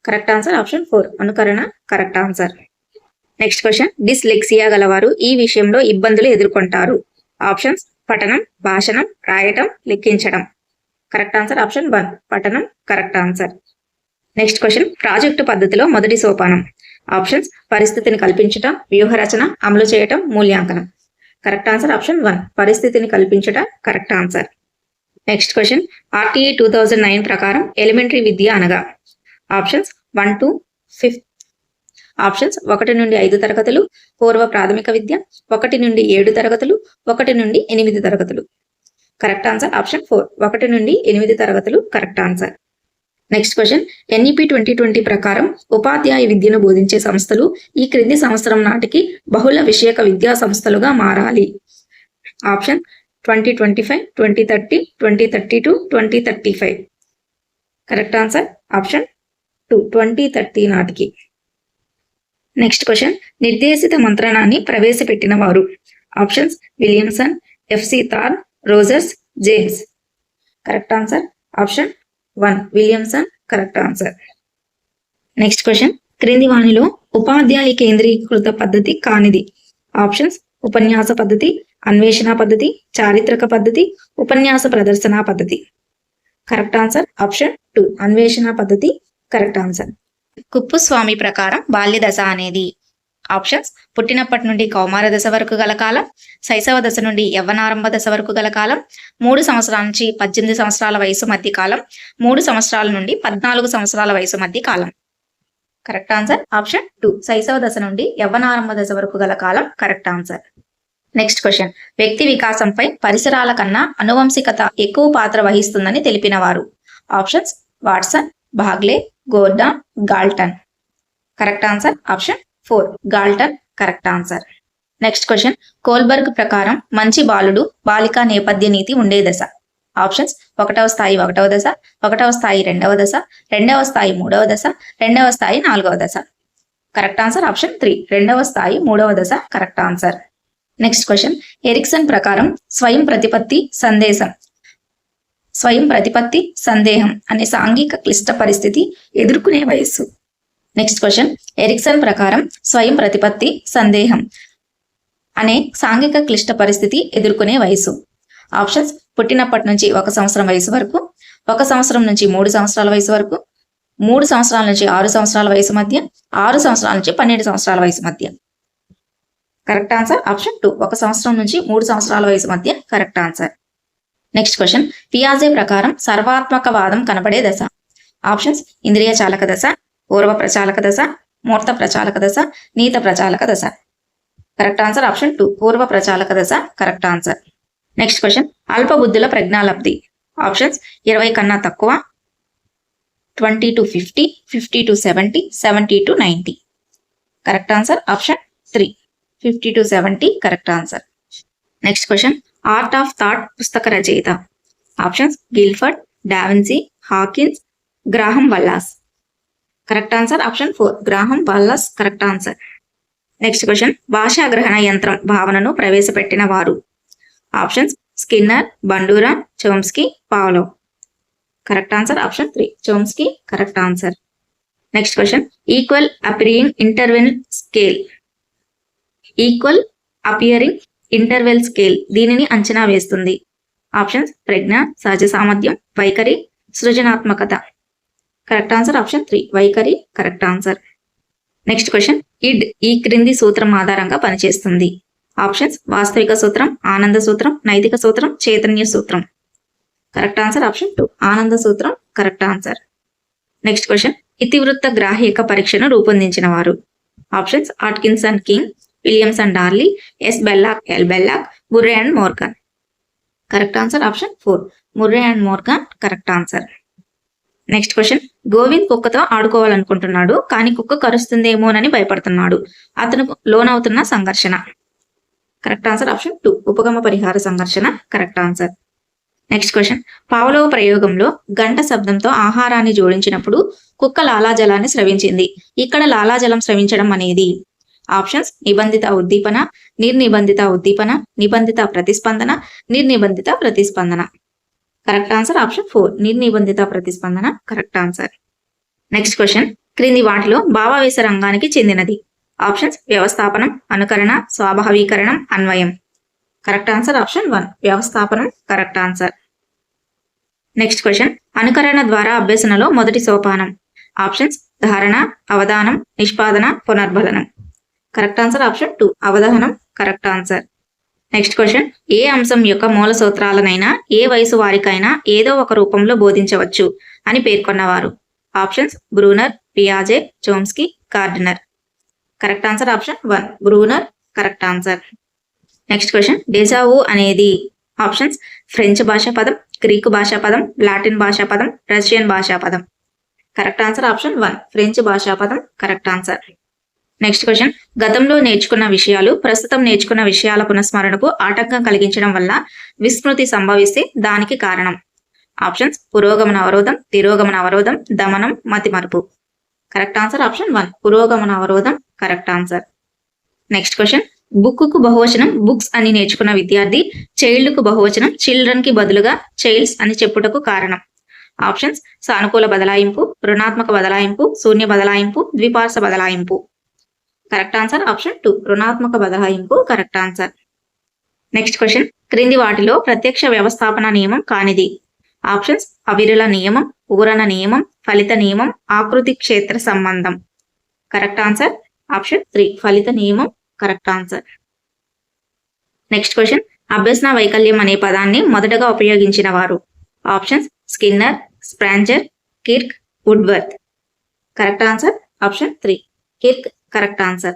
కరెక్ట్ ఆన్సర్ ఆప్షన్ 4, అనుకరణ correct answer. Next question, dyslexia గలవారు ఈ విషయంలో ఇబ్బందులు ఎదుర్కొంటారు. ఆప్షన్స్: పఠనం, భాషణం, రాయటం, లెక్కించడం. కరెక్ట్ ఆన్సర్ ఆప్షన్ 1, పఠనం correct answer. Next question, project పద్ధతిలో మొదటి సోపానం. ఆప్షన్స్: పరిస్థితిని కల్పించటం, వ్యూహరచన, అమలు చేయటం, మూల్యాంకనం. కరెక్ట్ ఆన్సర్ ఆప్షన్ 1, పరిస్థితిని కల్పించటం correct answer. Next question, RTE 2009 ప్రకారం ఎలిమెంటరీ విద్య అనగా. Options: 1 to 5. ఆప్షన్స్: 1 నుండి 5 తరగతులు, పూర్వ ప్రాథమిక విద్య, 1 నుండి 7 తరగతులు, 1 నుండి 8 తరగతులు. కరెక్ట్ ఆన్సర్ ఆప్షన్ 4, 1 నుండి 8 తరగతులు correct answer. Next question, NEP 2020 ప్రకారం ఉపాధ్యాయ విద్యను బోధించే సంస్థలు ఈ క్రింది సంవత్సరం నాటికి బహుళ విషయక విద్యా సంస్థలుగా మారాలి. ఆప్షన్: 2025, 2030, 2032, 2035. కరెక్ట్ ఆన్సర్ ఆప్షన్ 2, 2030 నాటికి. నెక్స్ట్ క్వశ్చన్, నిర్దేశిత మంత్రణాన్ని ప్రవేశపెట్టిన వారు. Options: Williamson, FC Thorne, Rogers, James. Correct answer option 1, Williamson correct answer. Next question, క్రింది వానిలో ఉపాధ్యాయ కేంద్రీకృత పద్ధతి కానిది. ఆప్షన్స్: ఉపన్యాస పద్ధతి, అన్వేషణ పద్ధతి, చారిత్రక పద్ధతి, ఉపన్యాస ప్రదర్శన పద్ధతి. కరెక్ట్ ఆన్సర్ ఆప్షన్ 2, అన్వేషణ పద్ధతి కరెక్ట్ ఆన్సర్. కుప్పుస్వామి ప్రకారం బాల్య దశ అనేది. ఆప్షన్స్: పుట్టినప్పటి నుండి కౌమార దశ వరకు గల కాలం, శైశవ దశ నుండి యవ్వనారంభ దశ వరకు గల కాలం, 3 సంవత్సరాల నుంచి 18 సంవత్సరాల వయసు మధ్య కాలం, 3 సంవత్సరాల నుండి 14 సంవత్సరాల వయసు మధ్య కాలం. కరెక్ట్ ఆన్సర్ ఆప్షన్ 2, శైశవ దశ నుండి యవ్వనారంభ దశ వరకు గల కాలం కరెక్ట్ ఆన్సర్. నెక్స్ట్ క్వశ్చన్, వ్యక్తి వికాసంపై పరిసరాల కన్నా అనువంశికత ఎక్కువ పాత్ర వహిస్తుందని తెలిపిన వారు. Options: Watson, Bagley, Gordon, Galton. Correct answer option 4 Galton correct answer. Next question, Kohlberg ప్రకారం మంచి బాలుడు బాలికా నేపథ్య నీతి ఉండే దశ. ఆప్షన్స్: 1వ స్థాయి 1వ దశ, 1వ స్థాయి 2వ దశ, 2వ స్థాయి 3వ దశ, 2వ స్థాయి 4వ దశ. కరెక్ట్ ఆన్సర్ ఆప్షన్ 3 2వ స్థాయి 3వ దశ correct answer. Next question, Erikson ప్రకారం స్వయం ప్రతిపత్తి సందేహం అనే సాంఘిక క్లిష్ట పరిస్థితి ఎదుర్కొనే వయస్సు. నెక్స్ట్ క్వశ్చన్, ఎరిక్సన్ ప్రకారం స్వయం ప్రతిపత్తి సందేహం అనే సాంఘిక క్లిష్ట పరిస్థితి ఎదుర్కొనే వయసు. ఆప్షన్స్: పుట్టినప్పటి నుంచి 1 సంవత్సరం వయసు వరకు, 1 సంవత్సరం నుంచి 3 సంవత్సరాల వయసు వరకు, 3 సంవత్సరాల నుంచి 6 సంవత్సరాల వయసు మధ్య, 6 సంవత్సరాల నుంచి 12 సంవత్సరాల వయసు మధ్య. కరెక్ట్ ఆన్సర్ ఆప్షన్ 2 1 సంవత్సరం నుంచి 3 సంవత్సరాల వయసు మధ్య కరెక్ట్ ఆన్సర్. నెక్స్ట్ క్వశ్చన్, పియాజే ప్రకారం సర్వాత్మకవాదం కనబడే దశ. ఆప్షన్స్: ఇంద్రియ చాలక దశ, పూర్వ ప్రచాలక దశ, మూర్త ప్రచాలక దశ, నీత ప్రచాలక దశ. కరెక్ట్ ఆన్సర్ ఆప్షన్ 2 పూర్వ ప్రచాలక దశ కరెక్ట్ ఆన్సర్. నెక్స్ట్ క్వశ్చన్, అల్ప బుద్ధుల ప్రజ్ఞాలబ్ధి. ఆప్షన్స్: 20 కన్నా తక్కువ, 20 to 50, 50 to 70, 70 to 90. Correct answer option 3 50 to 70 correct answer. Next question, art of thought పుస్తక రచయిత. Options: Guilford, da Vinci, Hawkins, Graham Wallas. Correct answer option 4 Graham Wallas correct answer. Next question, భాషా గ్రహణ యంత్రం భావనను ప్రవేశపెట్టిన వారు. Options: Skinner, Bandura, Chomsky, Pavlov. Correct answer option 3 Chomsky correct answer. Next question, equal appearing interval scale దీనిని అంచనా వేస్తుంది. ఆప్షన్స్: ప్రజ్ఞ, సహజ సామర్థ్యం, వైఖరి, సృజనాత్మకత. కరెక్ట్ ఆన్సర్ ఆప్షన్ 3 వైఖరి కరెక్ట్ ఆన్సర్. నెక్స్ట్ క్వశ్చన్, ఇడ్ ఈ క్రింది సూత్రం ఆధారంగా పనిచేస్తుంది. ఆప్షన్స్: వాస్తవిక సూత్రం, ఆనంద సూత్రం, నైతిక సూత్రం, చైతన్య సూత్రం. కరెక్ట్ ఆన్సర్ ఆప్షన్ 2 ఆనంద సూత్రం కరెక్ట్ ఆన్సర్. నెక్స్ట్ క్వశ్చన్, ఇతివృత్త గ్రాహ్యక పరీక్షను రూపొందించిన వారు. Options: Atkinson King, Williamson Darley, S Bellak, L Bellak, Murray and Morgan. Correct answer option 4 Murray and Morgan correct answer. Next question, Govind కుక్కతో ఆడుకోవాలనుకుంటున్నాడు కానీ కుక్క కరుస్తుందేమోనని భయపడుతున్నాడు. అతను లోనవుతున్న సంఘర్షణ. కరెక్ట్ ఆన్సర్ ఆప్షన్ 2 ఉపగమ పరిహార సంఘర్షణ correct answer. Next question, Pavlov ప్రయోగంలో గంట శబ్దంతో ఆహారాన్ని జోడించినప్పుడు కుక్క లాలాజలాన్ని స్రవించింది. ఇక్కడ లాలాజలం స్రవించడం అనేది. ఆప్షన్స్: నిబంధిత ఉద్దీపన, నిర్నిబంధిత ఉద్దీపన, నిబంధిత ప్రతిస్పందన, నిర్నిబంధిత ప్రతిస్పందన. కరెక్ట్ ఆన్సర్ ఆప్షన్ 4 నిర్నిబంధిత ప్రతిస్పందన కరెక్ట్ ఆన్సర్. నెక్స్ట్ క్వశ్చన్, క్రింది వాటిలో భావావేశ రంగానికి చెందినది. ఆప్షన్స్: వ్యవస్థాపనం, అనుకరణ, స్వాభావీకరణం, అన్వయం. కరెక్ట్ ఆన్సర్ ఆప్షన్ 1 వ్యవస్థాపనం కరెక్ట్ ఆన్సర్. నెక్స్ట్ క్వశ్చన్, అనుకరణ ద్వారా అభ్యసనలో మొదటి సోపానం. ఆప్షన్స్: ధారణ, అవధానం, నిష్పాదన, పునర్బలనం. కరెక్ట్ ఆన్సర్ ఆప్షన్ 2 అవధానం కరెక్ట్ ఆన్సర్. నెక్స్ట్ క్వశ్చన్, ఏ అంశం యొక్క మూల సూత్రాలనైనా ఏ వయసు వారికైనా ఏదో ఒక రూపంలో బోధించవచ్చు అని పేర్కొన్నవారు. ఆప్షన్స్: బ్రూనర్, పియాజే, Chomsky, Gardner. Correct answer option 1 Bruner correct answer. Next question, deja vu అనేది. ఆప్షన్స్: ఫ్రెంచ్ భాషా పదం, గ్రీకు భాషా పదం, లాటిన్ భాషా పదం, రష్యన్ భాషా పదం. కరెక్ట్ ఆన్సర్ ఆప్షన్ 1 ఫ్రెంచ్ భాషా పదం కరెక్ట్ ఆన్సర్. నెక్స్ట్ క్వశ్చన్, గతంలో నేర్చుకున్న విషయాలు ప్రస్తుతం నేర్చుకున్న విషయాల పునఃస్మరణకు ఆటంకం కలిగించడం వల్ల విస్మృతి సంభవిస్తే దానికి కారణం. ఆప్షన్స్: పురోగమన అవరోధం, తిరోగమన అవరోధం, దమనం, మతిమరుపు. కరెక్ట్ ఆన్సర్ ఆప్షన్ 1 పురోగమన అవరోధం correct answer. Next question, book బహువచనం బుక్స్ అని నేర్చుకున్న విద్యార్థి చైల్డ్కు బహువచనం చిల్డ్రన్ కి బదులుగా చైల్డ్స్ అని చెప్పుటకు కారణం. ఆప్షన్స్: సానుకూల బదలాయింపు, రుణాత్మక బదలాయింపు, శూన్య బదలాయింపు, ద్విపార్శ్వ బదలాయింపు. కరెక్ట్ ఆన్సర్ ఆప్షన్ 2 రుణాత్మక బదలాయింపు కరెక్ట్ ఆన్సర్. నెక్స్ట్ క్వశ్చన్, క్రింది వాటిలో ప్రత్యక్ష వ్యవస్థాపన నియమం కానిది. ఆప్షన్స్: అవిరళ నియమం, పూరణ నియమం, ఫలిత నియమం, ఆకృతి క్షేత్ర సంబంధం. కరెక్ట్ ఆన్సర్ ఆప్షన్ 3 ఫలిత నియమం కరెక్ట్ ఆన్సర్. నెక్స్ట్ క్వశ్చన్, అభ్యసన వైకల్యం అనే పదాన్ని మొదటగా ఉపయోగించిన వారు. Options: Skinner, Spranger, Kirk, Woodworth. Correct answer option 3 Kirk correct answer.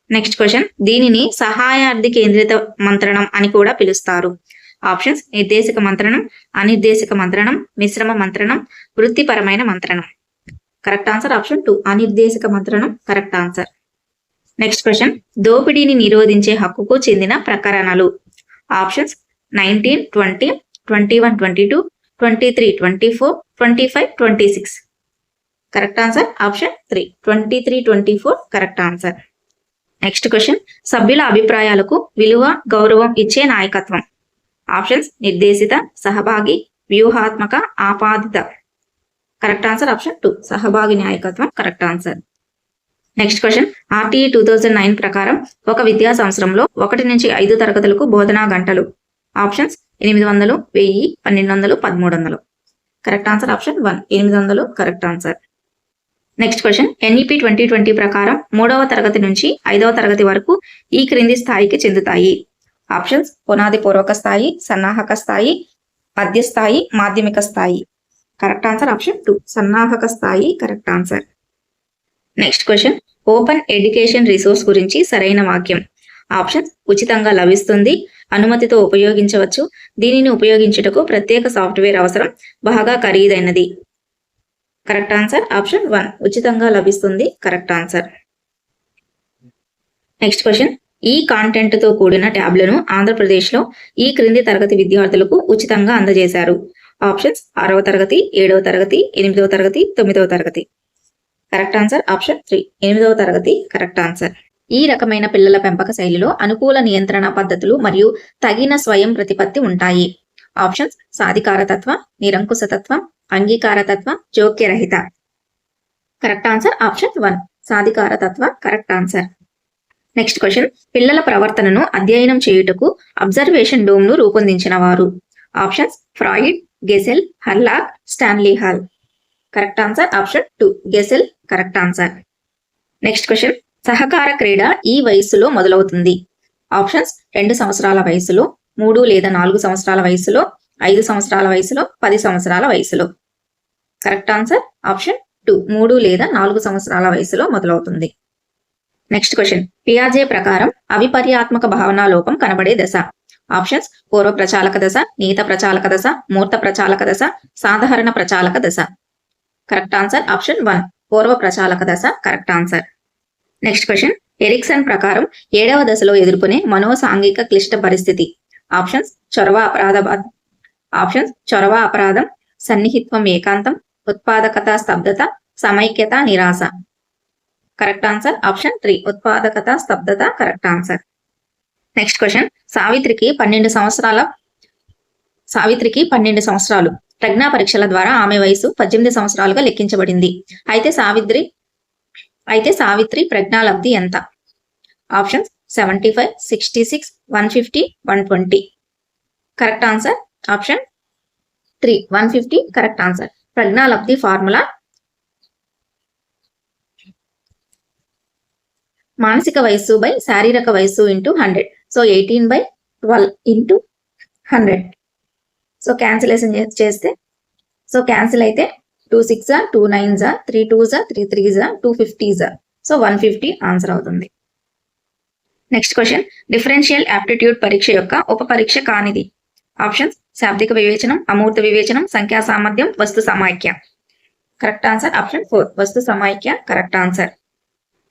Next question, దీనిని సహాయార్థి కేంద్రిత మంత్రణం అని కూడా పిలుస్తారు. ఆప్షన్స్: నిర్దేశక మంత్రణం, అనిర్దేశక మంత్రణం, మిశ్రమ మంత్రణం, వృత్తిపరమైన మంత్రణం. కరెక్ట్ ఆన్సర్ ఆప్షన్ 2 అనిర్దేశక ముద్రణం కరెక్ట్ ఆన్సర్. నెక్స్ట్ క్వశ్చన్ దోపిడీని నిరోధించే హక్కుకు చెందిన ప్రకరణలు. Options 19, 20, 21, 22, 23, 24, 25, 26. Correct answer option 3 23, 24 correct answer. Next question సభ్యుల అభిప్రాయాలకు విలువ గౌరవం ఇచ్చే నాయకత్వం. ఆప్షన్స్ నిర్దేశిత, సహభాగి, వ్యూహాత్మక, ఆపాదిత. కరెక్ట్ ఆన్సర్ ఆప్షన్ 2 సహభాగి నాయకత్వం correct answer. Next question RTE 2009 ప్రకారం ఒక విద్యా సంవత్సరంలో 1 నుంచి 5 తరగతులకు బోధనా గంటలు. Options 800, 1000, 1200, 1300. Correct answer option 1 800 correct answer. Next question NEP 2020 ప్రకారం 3వ తరగతి నుంచి 5వ తరగతి వరకు ఈ క్రింది స్థాయికి చెందుతాయి. ఆప్షన్స్ పునాది పూర్వక స్థాయి, సన్నాహక స్థాయి, మధ్య స్థాయి, మాధ్యమిక స్థాయి. కరెక్ట్ ఆన్సర్ ఆప్షన్ 2 సన్నాహక స్థాయి correct answer. Next question open education resource గురించి సరైన వాక్యం. ఆప్షన్స్ ఉచితంగా లభిస్తుంది, అనుమతితో ఉపయోగించవచ్చు, దీనిని ఉపయోగించుటకు ప్రత్యేక సాఫ్ట్వేర్ అవసరం, బాగా ఖరీదైనది. కరెక్ట్ ఆన్సర్ ఆప్షన్ 1 ఉచితంగా లభిస్తుంది కరెక్ట్ ఆన్సర్. నెక్స్ట్ క్వశ్చన్ ఈ కాంటెంట్ తో కూడిన ట్యాబ్లను ఆంధ్రప్రదేశ్లో ఈ క్రింది తరగతి విద్యార్థులకు ఉచితంగా అందజేశారు. ఆప్షన్స్ 6వ తరగతి, 7వ తరగతి, 8వ తరగతి, 9వ తరగతి. కరెక్ట్ ఆన్సర్ ఆప్షన్ 3 8వ తరగతి కరెక్ట్ ఆన్సర్. ఈ రకమైన పిల్లల పెంపక శైలిలో అనుకూల నియంత్రణ పద్ధతులు మరియు తగిన స్వయం ప్రతిపత్తి ఉంటాయి. ఆప్షన్స్ సాధికారతత్వ, నిరంకుశతత్వం, అంగీకారతత్వ, జోక్యరహిత. కరెక్ట్ ఆన్సర్ ఆప్షన్ 1 సాధికారతత్వ కరెక్ట్ ఆన్సర్. నెక్స్ట్ క్వశ్చన్ పిల్లల ప్రవర్తనను అధ్యయనం చేయుటకు అబ్జర్వేషన్ డోమ్ ను రూపొందించిన వారు. Options Freud, Gesell, Hurlock, Stanley Hall. Correct answer option 2 Gesell correct answer. Next question సహకార క్రీడ ఈ వయస్సులో మొదలవుతుంది. ఆప్షన్స్ 2 సంవత్సరాల వయసులో, 3 లేదా 4 సంవత్సరాల వయసులో, 5 సంవత్సరాల వయసులో, 10 సంవత్సరాల వయసులో. కరెక్ట్ ఆన్సర్ ఆప్షన్ 2 3 లేదా 4 సంవత్సరాల వయసులో మొదలవుతుంది. నెక్స్ట్ క్వశ్చన్ పియాజే ప్రకారం అవిపర్యాత్మక భావనా లోపం కనబడే దశ. ఆప్షన్స్ పూర్వ ప్రచాలక దశ, నిహిత ప్రచాలక దశ, మూర్త ప్రచాలక దశ, సాధారణ ప్రచాలక దశ. కరెక్ట్ ఆన్సర్ ఆప్షన్ 1 పూర్వ ప్రచాలక దశ correct answer. Next question Erikson ప్రకారం 7వ దశలో ఎదుర్కొనే మనోసాంఘిక క్లిష్ట పరిస్థితి. ఆప్షన్స్ చొరవ అపరాధం, సన్నిహిత్వం ఏకాంతం, ఉత్పాదకత స్తబ్దత, సమైక్యత నిరాశ. కరెక్ట్ ఆన్సర్ ఆప్షన్ 3 ఉత్పాదకత స్తబ్దత కరెక్ట్ ఆన్సర్. నెక్స్ట్ క్వశ్చన్ సావిత్రికి 12 సంవత్సరాలు ప్రజ్ఞా పరీక్షల ద్వారా ఆమె వయసు 18 సంవత్సరాలుగా లెక్కించబడింది. అయితే సావిత్రి ప్రజ్ఞాలబ్ధి ఎంత? Options 75, 66, 150, 120. Correct answer option 3 150 correct answer. ప్రజ్ఞాలబ్ధి ఫార్ములా మానసిక వయస్సు బై శారీరక వయస్సు into 100. So 18/12 into 100. So cancellation చేస్తే సో క్యాన్సిల్ అయితే 2 6 2 9 3 2 3 3 2 50. సో 150 ఆన్సర్ అవుతుంది. నెక్స్ట్ క్వశ్చన్ డిఫరెన్షియల్ యాప్టిట్యూడ్ పరీక్ష యొక్క ఉప పరీక్ష కానిది. ఆప్షన్స్ శాబ్దిక వివేచనం, అమూర్త వివేచనం, సంఖ్యా సామర్థ్యం, వస్తు సమాఖ్య. కరెక్ట్ ఆన్సర్ ఆప్షన్ 4 వస్తు సమాఖ్య కరెక్ట్ ఆన్సర్.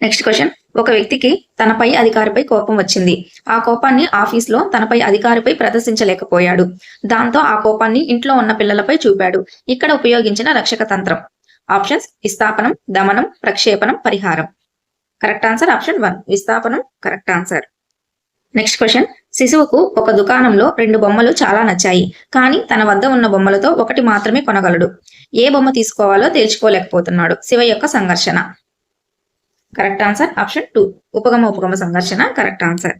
నెక్స్ట్ క్వశ్చన్ ఒక వ్యక్తికి తనపై అధికారిపై కోపం వచ్చింది. ఆ కోపాన్ని ఆఫీస్లో తనపై అధికారిపై ప్రదర్శించలేకపోయాడు. దాంతో ఆ కోపాన్ని ఇంట్లో ఉన్న పిల్లలపై చూపాడు. ఇక్కడ ఉపయోగించిన రక్షక తంత్రం. ఆప్షన్స్ విస్థాపనం, దమనం, ప్రక్షేపణం, పరిహారం. కరెక్ట్ ఆన్సర్ ఆప్షన్ 1 విస్థాపనం కరెక్ట్ ఆన్సర్. నెక్స్ట్ క్వశ్చన్ శిశువుకు ఒక దుకాణంలో 2 బొమ్మలు చాలా నచ్చాయి, కానీ తన వద్ద ఉన్న బొమ్మలతో ఒకటి మాత్రమే కొనగలడు. ఏ బొమ్మ తీసుకోవాలో తేల్చుకోలేకపోతున్నాడు. శివ యొక్క సంఘర్షణ. కరెక్ట్ ఆన్సర్ ఆప్షన్ 2 ఉపగమ సంఘర్షణ కరెక్ట్ ఆన్సర్.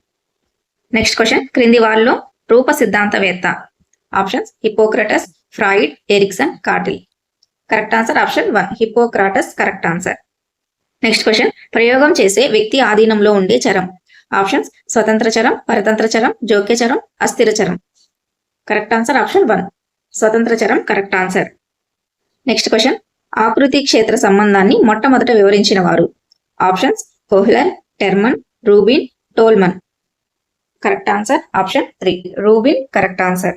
నెక్స్ట్ క్వశ్చన్ క్రింది వారిలో రూప సిద్ధాంతవేత్త. Options Hippocrates, Freud, Erikson, Cattell. Correct answer option 1 Hippocrates correct answer. Next question ప్రయోగం చేసే వ్యక్తి ఆధీనంలో ఉండే చరం. ఆప్షన్స్ స్వతంత్ర చరం, పరతంత్ర చరం, జోక్య చరం, అస్థిర చరం. కరెక్ట్ ఆన్సర్ ఆప్షన్ 1 స్వతంత్ర చరం కరెక్ట్ ఆన్సర్. నెక్స్ట్ క్వశ్చన్ ఆకృతి క్షేత్ర సంబంధాన్ని మొట్టమొదట వివరించిన వారు. Options Kohler, Terman, Rubin, Tolman. Correct answer option 3 Rubin correct answer.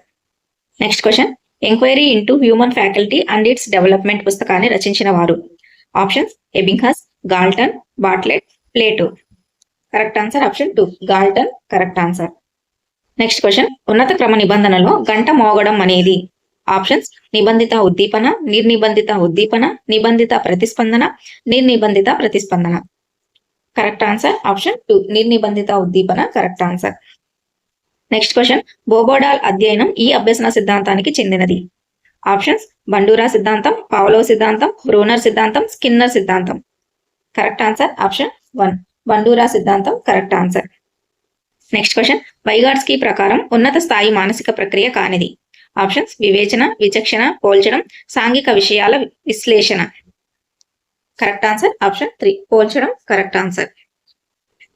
Next question enquiry into human faculty and its development పుస్తకాన్ని రచించిన వారు. Options Ebbinghaus, Galton, Bartlett, Plato. Correct answer option 2 Galton correct answer. Next question, ఉన్నత క్రమ నిబంధనలో గంట మోగడం అనేది ఆప్షన్స్ నిబంధిత ఉద్దీపన, నిర్నిబంధిత ఉద్దీపన, నిబంధిత ప్రతిస్పందన, నిర్నిబంధిత ప్రతిస్పందన. కరెక్ట్ ఆన్సర్ ఆప్షన్ 2 నిర్నిబంధిత ఉద్దీపన కరెక్ట్ ఆన్సర్. నెక్స్ట్ క్వశ్చన్, బోబోడాల్ అధ్యయనం ఈ అభ్యసన సిద్ధాంతానికి చెందినది ఆప్షన్స్ బండూరా సిద్ధాంతం, పావలో సిద్ధాంతం, బ్రూనర్ సిద్ధాంతం, స్కిన్నర్ సిద్ధాంతం. కరెక్ట్ ఆన్సర్ ఆప్షన్ 1 బండూరా సిద్ధాంతం correct answer. Next question, Vygotsky ప్రకారం ఉన్నత స్థాయి మానసిక ప్రక్రియ కానిది ఆప్షన్స్ వివేచన, విచక్షణ, పోల్చడం, సాంఘిక విషయాల విశ్లేషణ. కరెక్ట్ ఆన్సర్ ఆప్షన్ 3 పోల్చడం correct answer.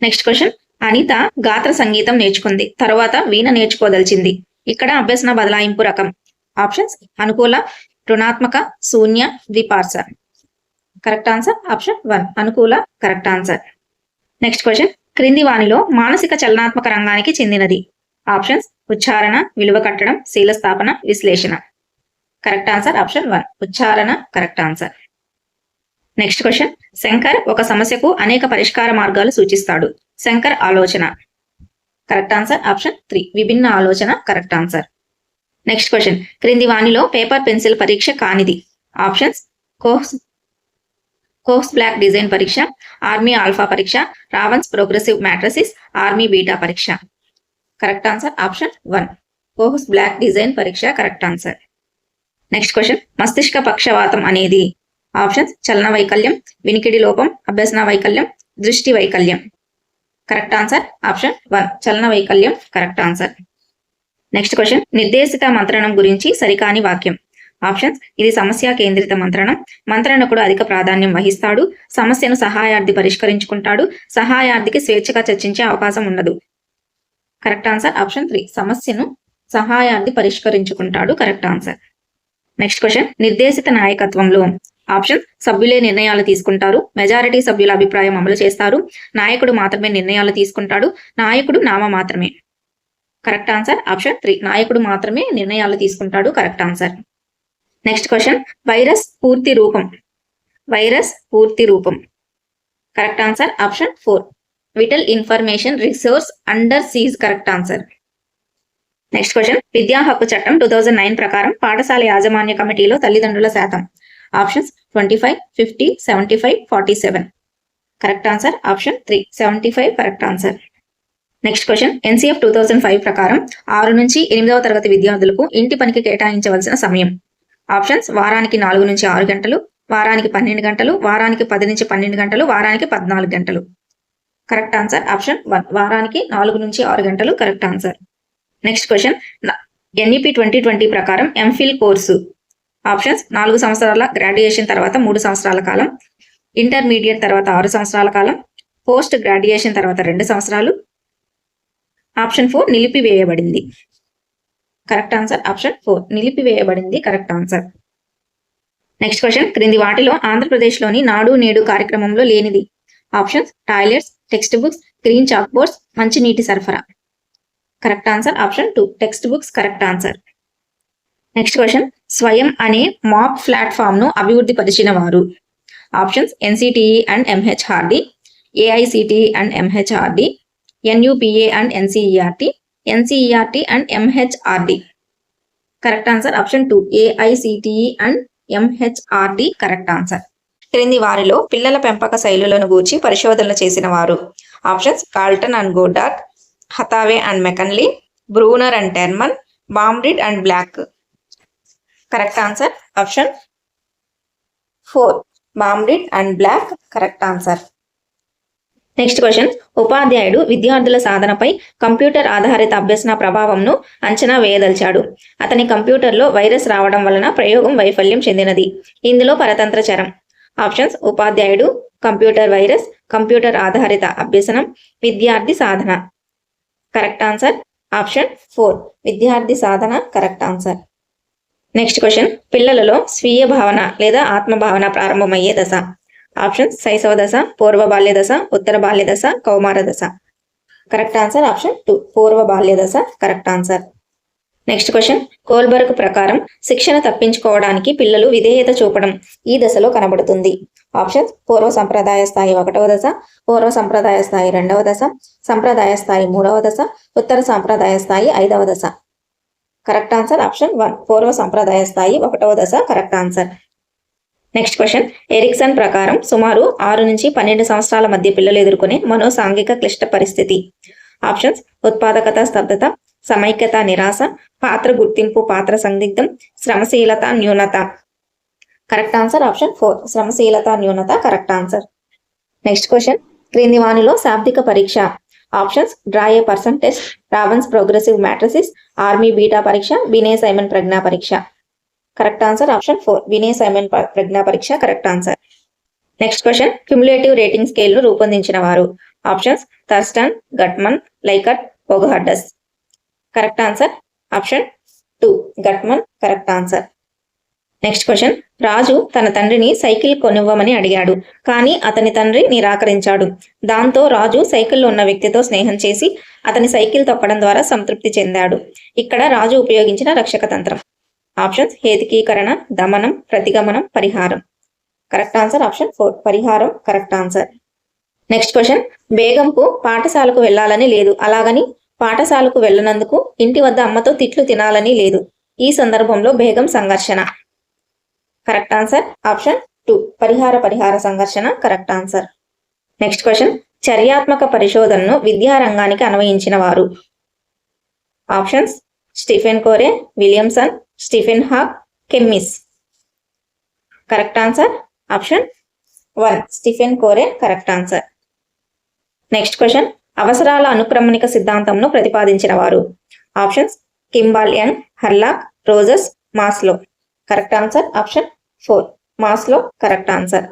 Next question, Anita గాత్ర సంగీతం నేర్చుకుంది, తరువాత వీణ నేర్చుకోదలిచింది. ఇక్కడ అభ్యసన బదలాయింపు రకం ఆప్షన్స్ అనుకూల, రుణాత్మక, శూన్య, ద్విపార్శ. కరెక్ట్ ఆన్సర్ ఆప్షన్ 1 అనుకూల కరెక్ట్ ఆన్సర్. నెక్స్ట్ క్వశ్చన్, క్రింది వానిలో మానసిక చలనాత్మక రంగానికి చెందినది ఆప్షన్స్ ఉచ్చారణ, విలువ కట్టడం, శీల స్థాపన, విశ్లేషణ. కరెక్ట్ ఆన్సర్ ఆప్షన్ 1 ఉచ్చారణ correct answer. Next question, Shankar ఒక సమస్యకు అనేక పరిష్కార మార్గాలు సూచిస్తాడు. శంకర్ ఆలోచన. కరెక్ట్ ఆన్సర్ ఆప్షన్ 3 విభిన్న ఆలోచన కరెక్ట్ ఆన్సర్. నెక్స్ట్ క్వశ్చన్, క్రింది వానిలో పేపర్ పెన్సిల్ పరీక్ష కానిది ఆప్షన్స్ కోహ్స్ బ్లాక్ డిజైన్ పరీక్ష, ఆర్మీ ఆల్ఫా పరీక్ష, Raven's progressive matrices, army beta పరీక్ష. Correct answer option 1 Kohs block design పరీక్ష కరెక్ట్ ఆన్సర్. నెక్స్ట్ క్వశ్చన్, మస్తిష్క పక్షవాతం అనేది ఆప్షన్స్ చలన వైకల్యం, వినికిడి లోపం, అభ్యసన వైకల్యం, దృష్టి వైకల్యం. కరెక్ట్ ఆన్సర్ ఆప్షన్ 1 చలన వైకల్యం కరెక్ట్ ఆన్సర్. నెక్స్ట్ క్వశ్చన్, నిర్దేశిత మంత్రణం గురించి సరికాని వాక్యం ఆప్షన్స్ ఇది సమస్య కేంద్రిత మంత్రణం, మంత్రణకుడు అధిక ప్రాధాన్యం వహిస్తాడు, సమస్యను సహాయార్థి పరిష్కరించుకుంటాడు, సహాయార్థికి స్వేచ్ఛగా చర్చించే అవకాశం ఉండదు. కరెక్ట్ ఆన్సర్ ఆప్షన్ 3 సమస్యను సహాయార్థి పరిష్కరించుకుంటాడు కరెక్ట్ ఆన్సర్. నెక్స్ట్ క్వశ్చన్, నిర్దేశిత నాయకత్వంలో ఆప్షన్ సభ్యులే నిర్ణయాలు తీసుకుంటారు, మెజారిటీ సభ్యుల అభిప్రాయం అమలు చేస్తారు, నాయకుడు మాత్రమే నిర్ణయాలు తీసుకుంటాడు, నాయకుడు నామ మాత్రమే. కరెక్ట్ ఆన్సర్ ఆప్షన్ 3 నాయకుడు మాత్రమే నిర్ణయాలు తీసుకుంటాడు correct answer. Next question, virus పూర్తి రూపం. వైరస్ పూర్తి రూపం. Correct answer option 4 vital information resource under seize correct answer. Next question, విద్యా హక్కు చట్టం 2009 ప్రకారం పాఠశాల యాజమాన్య కమిటీలో తల్లిదండ్రుల శాతం options 25, 50, 75, 47. Correct answer option 3 75 correct answer. Next question, NCF 2005 ప్రకారం 6 నుంచి 8వ తరగతి విద్యార్థులకు ఇంటి పనికి కేటాయించవలసిన సమయం ఆప్షన్స్ వారానికి 4 నుంచి 6 గంటలు, వారానికి 12 గంటలు, వారానికి 10 నుంచి 12 గంటలు, వారానికి 14 గంటలు. కరెక్ట్ ఆన్సర్ ఆప్షన్ 1 వారానికి 4 నుంచి 6 గంటలు correct answer. Next question, NEP 2020 ప్రకారం ఎంఫిల్ కోర్సు ఆప్షన్స్ 4 సంవత్సరాల గ్రాడ్యుయేషన్ తర్వాత 3 సంవత్సరాల కాలం, ఇంటర్మీడియట్ తర్వాత 6 సంవత్సరాల కాలం, పోస్ట్ గ్రాడ్యుయేషన్ తర్వాత 2 సంవత్సరాలు, ఆప్షన్ 4 నిలిపివేయబడింది. కరెక్ట్ ఆన్సర్ ఆప్షన్ 4 నిలిపివేయబడింది కరెక్ట్ ఆన్సర్. నెక్స్ట్ క్వశ్చన్, క్రింది వాటిలో ఆంధ్రప్రదేశ్లోని నాడు నేడు కార్యక్రమంలో లేనిది options toilets, text books, green chalk boards, మంచినీటి సరఫరా. Correct answer option 2 text books correct answer. Next question, Swayam అనే మాక్ ప్లాట్ఫామ్ ను అభివృద్ధి పరిచిన వారు options NCTE and MHRD, AICTE and MHRD, NUEPA and NCERT, NCERT and MHRD. Correct answer option 2 AICTE and MHRD correct answer. క్రింది వారిలో పిల్లల పెంపక శైలులను గూర్చి పరిశోధనలు చేసిన వారు options Galton and Goddard, Hathaway and McKinley, Bruner and Terman, Baumrind and Black. Correct answer option 4 Baumrind and Black correct answer. Next question, ఉపాధ్యాయుడు విద్యార్థుల సాధనపై కంప్యూటర్ ఆధారిత అభ్యసన ప్రభావంను అంచనా వేయదలిచాడు. అతని కంప్యూటర్లో వైరస్ రావడం వలన ప్రయోగం వైఫల్యం చెందినది. ఇందులో పరతంత్ర చరం ఆప్షన్స్ ఉపాధ్యాయుడు, కంప్యూటర్ వైరస్, కంప్యూటర్ ఆధారిత అభ్యసనం, విద్యార్థి సాధన. కరెక్ట్ ఆన్సర్ ఆప్షన్ 4 విద్యార్థి సాధన కరెక్ట్ ఆన్సర్. నెక్స్ట్ క్వశ్చన్, పిల్లలలో స్వీయ భావన లేదా ఆత్మభావన ప్రారంభమయ్యే దశ ఆప్షన్స్ శైశవ దశ, పూర్వ బాల్య దశ, ఉత్తర బాల్య దశ, కౌమార దశ. కరెక్ట్ ఆన్సర్ ఆప్షన్ 2 పూర్వ బాల్య దశ correct answer. Next question, Kohlberg ప్రకారం శిక్షణ తప్పించుకోవడానికి పిల్లలు విధేయత చూపడం ఈ దశలో కనబడుతుంది. ఆప్షన్స్: పూర్వ సంప్రదాయ స్థాయి 1వ దశ, పూర్వ సంప్రదాయ స్థాయి 2వ దశ, సంప్రదాయ స్థాయి 3వ దశ, ఉత్తర సంప్రదాయ స్థాయి 5వ దశ. కరెక్ట్ ఆన్సర్ ఆప్షన్ 1, పూర్వ సంప్రదాయ స్థాయి 1వ దశ correct answer. Next question, Erikson ప్రకారం సుమారు 6 నుంచి 12 సంవత్సరాల మధ్య పిల్లలు ఎదుర్కొనే మనోసాంఘిక క్లిష్ట పరిస్థితి. ఆప్షన్స్: ఉత్పాదకత స్తబ్దత, సమైక్యత నిరాశ, పాత్ర గుర్తింపు పాత్ర సందిగ్ధం, శ్రమశీలత న్యూనత. కరెక్ట్ ఆన్సర్ ఆప్షన్ 4, శ్రమశీలత న్యూనత కరెక్ట్ ఆన్సర్. నెక్స్ట్ క్వశ్చన్, క్రింది వానిలో శాబ్దిక పరీక్ష. Options: draw a person test, Raven's progressive matrices, army beta పరీక్ష, బినే సైమన్ ప్రజ్ఞా పరీక్ష. Correct answer option 4, Binet Simon ప్రజ్ఞా పరీక్ష correct answer. Next question, cumulative rating scale ను రూపొందించిన వారు. Options: Thurstone, Guttman, Likert, Bogardus. Correct answer option 2, Guttman correct answer. Next question, Raju తన తండ్రిని సైకిల్ కొనివ్వమని అడిగాడు, కానీ అతని తండ్రి నిరాకరించాడు. దాంతో రాజు సైకిల్లో ఉన్న వ్యక్తితో స్నేహం చేసి అతని సైకిల్ తొక్కడం ద్వారా సంతృప్తి చెందాడు. ఇక్కడ రాజు ఉపయోగించిన రక్షక తంత్రం. ఆప్షన్స్: హేతుకీకరణ, దమనం, ప్రతిగమనం, పరిహారం. కరెక్ట్ ఆన్సర్ ఆప్షన్ 4, పరిహారం కరెక్ట్ ఆన్సర్. నెక్స్ట్ క్వశ్చన్, బేగంకు పాఠశాలకు వెళ్ళాలని లేదు, అలాగని పాఠశాలకు వెళ్ళనందుకు ఇంటి వద్ద అమ్మతో తిట్లు తినాలని లేదు. ఈ సందర్భంలో బేగం సంఘర్షణ. కరెక్ట్ ఆన్సర్ ఆప్షన్ 2, పరిహార సంఘర్షణ కరెక్ట్ ఆన్సర్. నెక్స్ట్ క్వశ్చన్, చర్యాత్మక పరిశోధనను విద్యారంగానికి అన్వయించిన వారు. Options: Stephen Corey, Williamson, Stephen Hawk, Kemmis. Correct answer option 1, Stephen Corey correct answer. Next question, అవసరాల అనుక్రమణిక సిద్ధాంతంను ప్రతిపాదించిన వారు. Options: Kimball Young, Hurlock, Rogers, Maslow. Correct answer option 4, Maslow correct answer.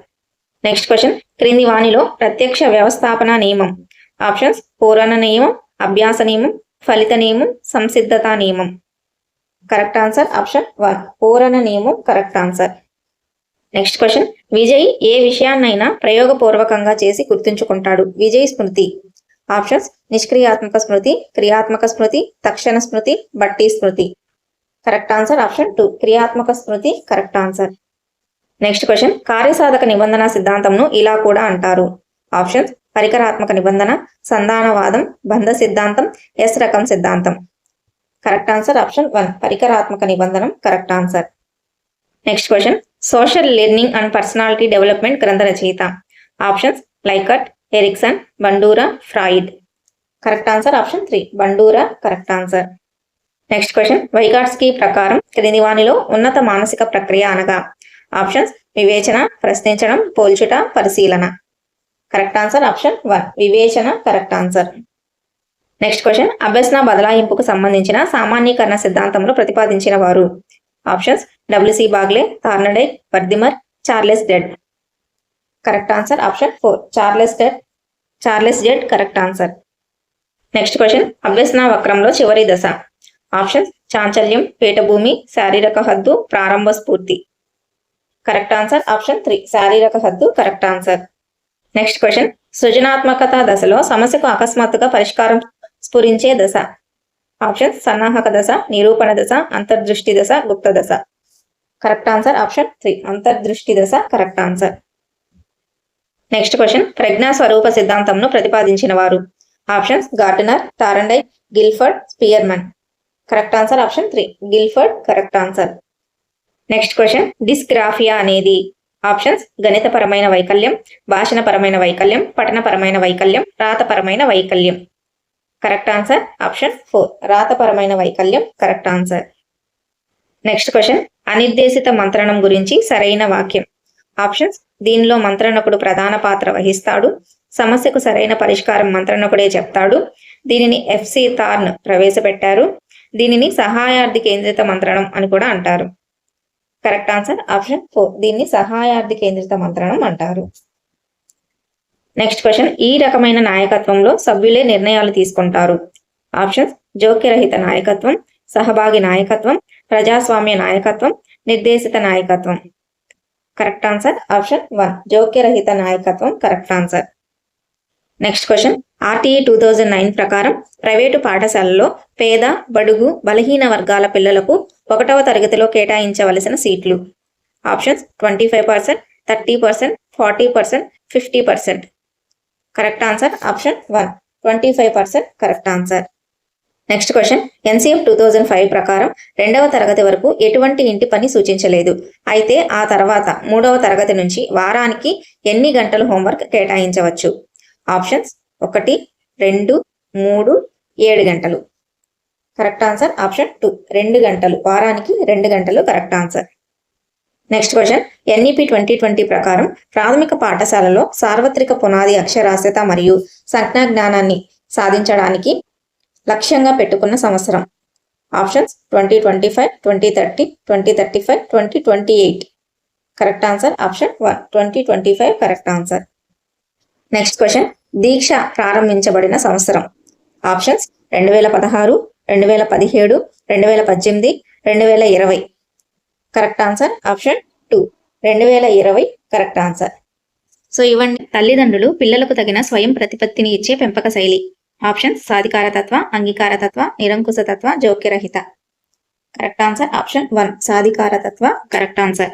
Next question, క్రింది వానిలో ప్రత్యక్ష వ్యవస్థాపన నియమం. ఆప్షన్స్: పూరణ నియమం, అభ్యాస నియమం, ఫలిత నియమం, సంసిద్ధత నియమం. కరెక్ట్ ఆన్సర్ ఆప్షన్ 1, పూరణ నియమం correct answer. Next question, Vijay ఏ విషయాన్నైనా ప్రయోగపూర్వకంగా చేసి గుర్తుంచుకుంటాడు. విజయ్ స్మృతి. ఆప్షన్స్: నిష్క్రియాత్మక స్మృతి, క్రియాత్మక స్మృతి, తక్షణ స్మృతి, బట్టి స్మృతి. కరెక్ట్ ఆన్సర్ ఆప్షన్ 2, క్రియాత్మక స్మృతి కరెక్ట్ ఆన్సర్. నెక్స్ట్ క్వశ్చన్, కార్యసాధక నిబంధన సిద్ధాంతంను ఇలా కూడా అంటారు. ఆప్షన్స్: పరికరాత్మక నిబంధన, సంధానవాదం, బంధ సిద్ధాంతం, ఎస్ రకం సిద్ధాంతం. కరెక్ట్ ఆన్సర్ ఆప్షన్ 1, పరికరాత్మక నిబంధనం correct answer. Next question, social learning and personality development గ్రంథ రచయిత. Options: Likert, Erikson, Bandura, Freud. Correct answer option 3, Bandura correct answer. Next question, Vygotsky ప్రకారం క్రింది వానిలో ఉన్నత మానసిక ప్రక్రియ అనగా. ఆప్షన్స్: వివేచన, ప్రశ్నించడం, పోల్చుట, పరిశీలన. కరెక్ట్ ఆన్సర్ ఆప్షన్ 1, వివేచన కరెక్ట్ ఆన్సర్. నెక్స్ట్ క్వశ్చన్, అభ్యసన బదలాయింపుకు సంబంధించిన సామాన్యీకరణ సిద్ధాంతంలో ప్రతిపాదించిన వారు. Options: WC Bagley, Thorndike, Wertheimer, Charles Judd. Correct answer option 4, Charles Judd correct answer. Next question, అభ్యసన వక్రంలో చివరి దశ. ఆప్షన్స్: చాంచల్యం, పీఠభూమి, శారీరక హద్దు, ప్రారంభ స్ఫూర్తి. కరెక్ట్ ఆన్సర్ ఆప్షన్ 3, శారీరక హద్దు కరెక్ట్ ఆన్సర్. నెక్స్ట్ క్వశ్చన్, సృజనాత్మకత దశలో సమస్యకు అకస్మాత్తుగా పరిష్కారం స్ఫురించే దశ. ఆప్షన్స్: సన్నాహక దశ, నిరూపణ దశ, అంతర్దృష్టి దశ, గుప్త దశ. కరెక్ట్ ఆన్సర్ ఆప్షన్ 3, అంతర్దృష్టి దశ కరెక్ట్ ఆన్సర్. నెక్స్ట్ క్వశ్చన్, ప్రజ్ఞా స్వరూప సిద్ధాంతంను ప్రతిపాదించిన వారు. Options: Gardner, Thorndike, Guilford, Spearman. Correct answer option 3, Guilford correct answer. Next question, dysgraphia అనేది. ఆప్షన్స్: గణితపరమైన వైకల్యం, భాషణపరమైన వైకల్యం, పఠనపరమైన వైకల్యం, రాతపరమైన వైకల్యం. కరెక్ట్ ఆన్సర్ ఆప్షన్ 4, రాతపరమైన వైకల్యం కరెక్ట్ ఆన్సర్. నెక్స్ట్ క్వశ్చన్, అనిర్దేశిత మంత్రణం గురించి సరైన వాక్యం. ఆప్షన్స్: దీనిలో మంత్రణకుడు ప్రధాన పాత్ర వహిస్తాడు, సమస్యకు సరైన పరిష్కారం మంత్రణకుడే చెప్తాడు, దీనిని ఎఫ్సి థార్న్ ప్రవేశపెట్టారు, దీనిని సహాయార్థి కేంద్రిత మంత్రణం అని కూడా అంటారు. కరెక్ట్ ఆన్సర్ ఆప్షన్ 4, దీన్ని సహాయార్థి కేంద్రిత మంత్రణం అంటారు. నెక్స్ట్ క్వశ్చన్, ఈ రకమైన నాయకత్వంలో సభ్యులే నిర్ణయాలు తీసుకుంటారు. ఆప్షన్స్: జోక్యరహిత నాయకత్వం, సహభాగి నాయకత్వం, ప్రజాస్వామ్య నాయకత్వం, నిర్దేశిత నాయకత్వం. కరెక్ట్ ఆన్సర్ ఆప్షన్ 1, జోక్యరహిత నాయకత్వం correct answer. Next question RTE 2009 ప్రకారం ప్రైవేటు పాఠశాలలో పేద, బడుగు, బలహీన వర్గాల పిల్లలకు 1వ తరగతిలో కేటాయించవలసిన సీట్లు. Options 25%, 30%, 40%, 50%. Correct answer option 1, 25% correct answer. Next question NCF 2005 ప్రకారం 2వ తరగతి వరకు ఎటువంటి ఇంటి పని సూచించలేదు. అయితే ఆ తర్వాత 3వ తరగతి నుంచి వారానికి ఎన్ని గంటలు హోంవర్క్ కేటాయించవచ్చు? ఆప్షన్స్ 1, 2, 3, 7 గంటలు. కరెక్ట్ ఆన్సర్ ఆప్షన్ 2, 2 గంటలు. వారానికి 2 గంటలు correct answer. Next question NEP 2020 ప్రకారం ప్రాథమిక పాఠశాలలో సార్వత్రిక పునాది అక్షరాస్యత మరియు సంజ్ఞా జ్ఞానాన్ని సాధించడానికి లక్ష్యంగా పెట్టుకున్న సంవత్సరం. Options 2025, 2030, 2035, 2028. Correct answer option 1, 2025 correct answer. Next question Diksha ప్రారంభించబడిన సంవత్సరం. Options 2016, 2017, 2018, 2020. Correct answer option 2, 2020 correct answer. So ఇవన్నీ తల్లిదండ్రులు పిల్లలకు తగిన స్వయం ప్రతిపత్తిని ఇచ్చే పెంపక శైలి. ఆప్షన్స్ సాధికారతత్వ, అంగీకారతత్వ, నిరంకుశతత్వ, జోక్యరహిత. కరెక్ట్ ఆన్సర్ ఆప్షన్ 1, సాధికారతత్వ కరెక్ట్ ఆన్సర్.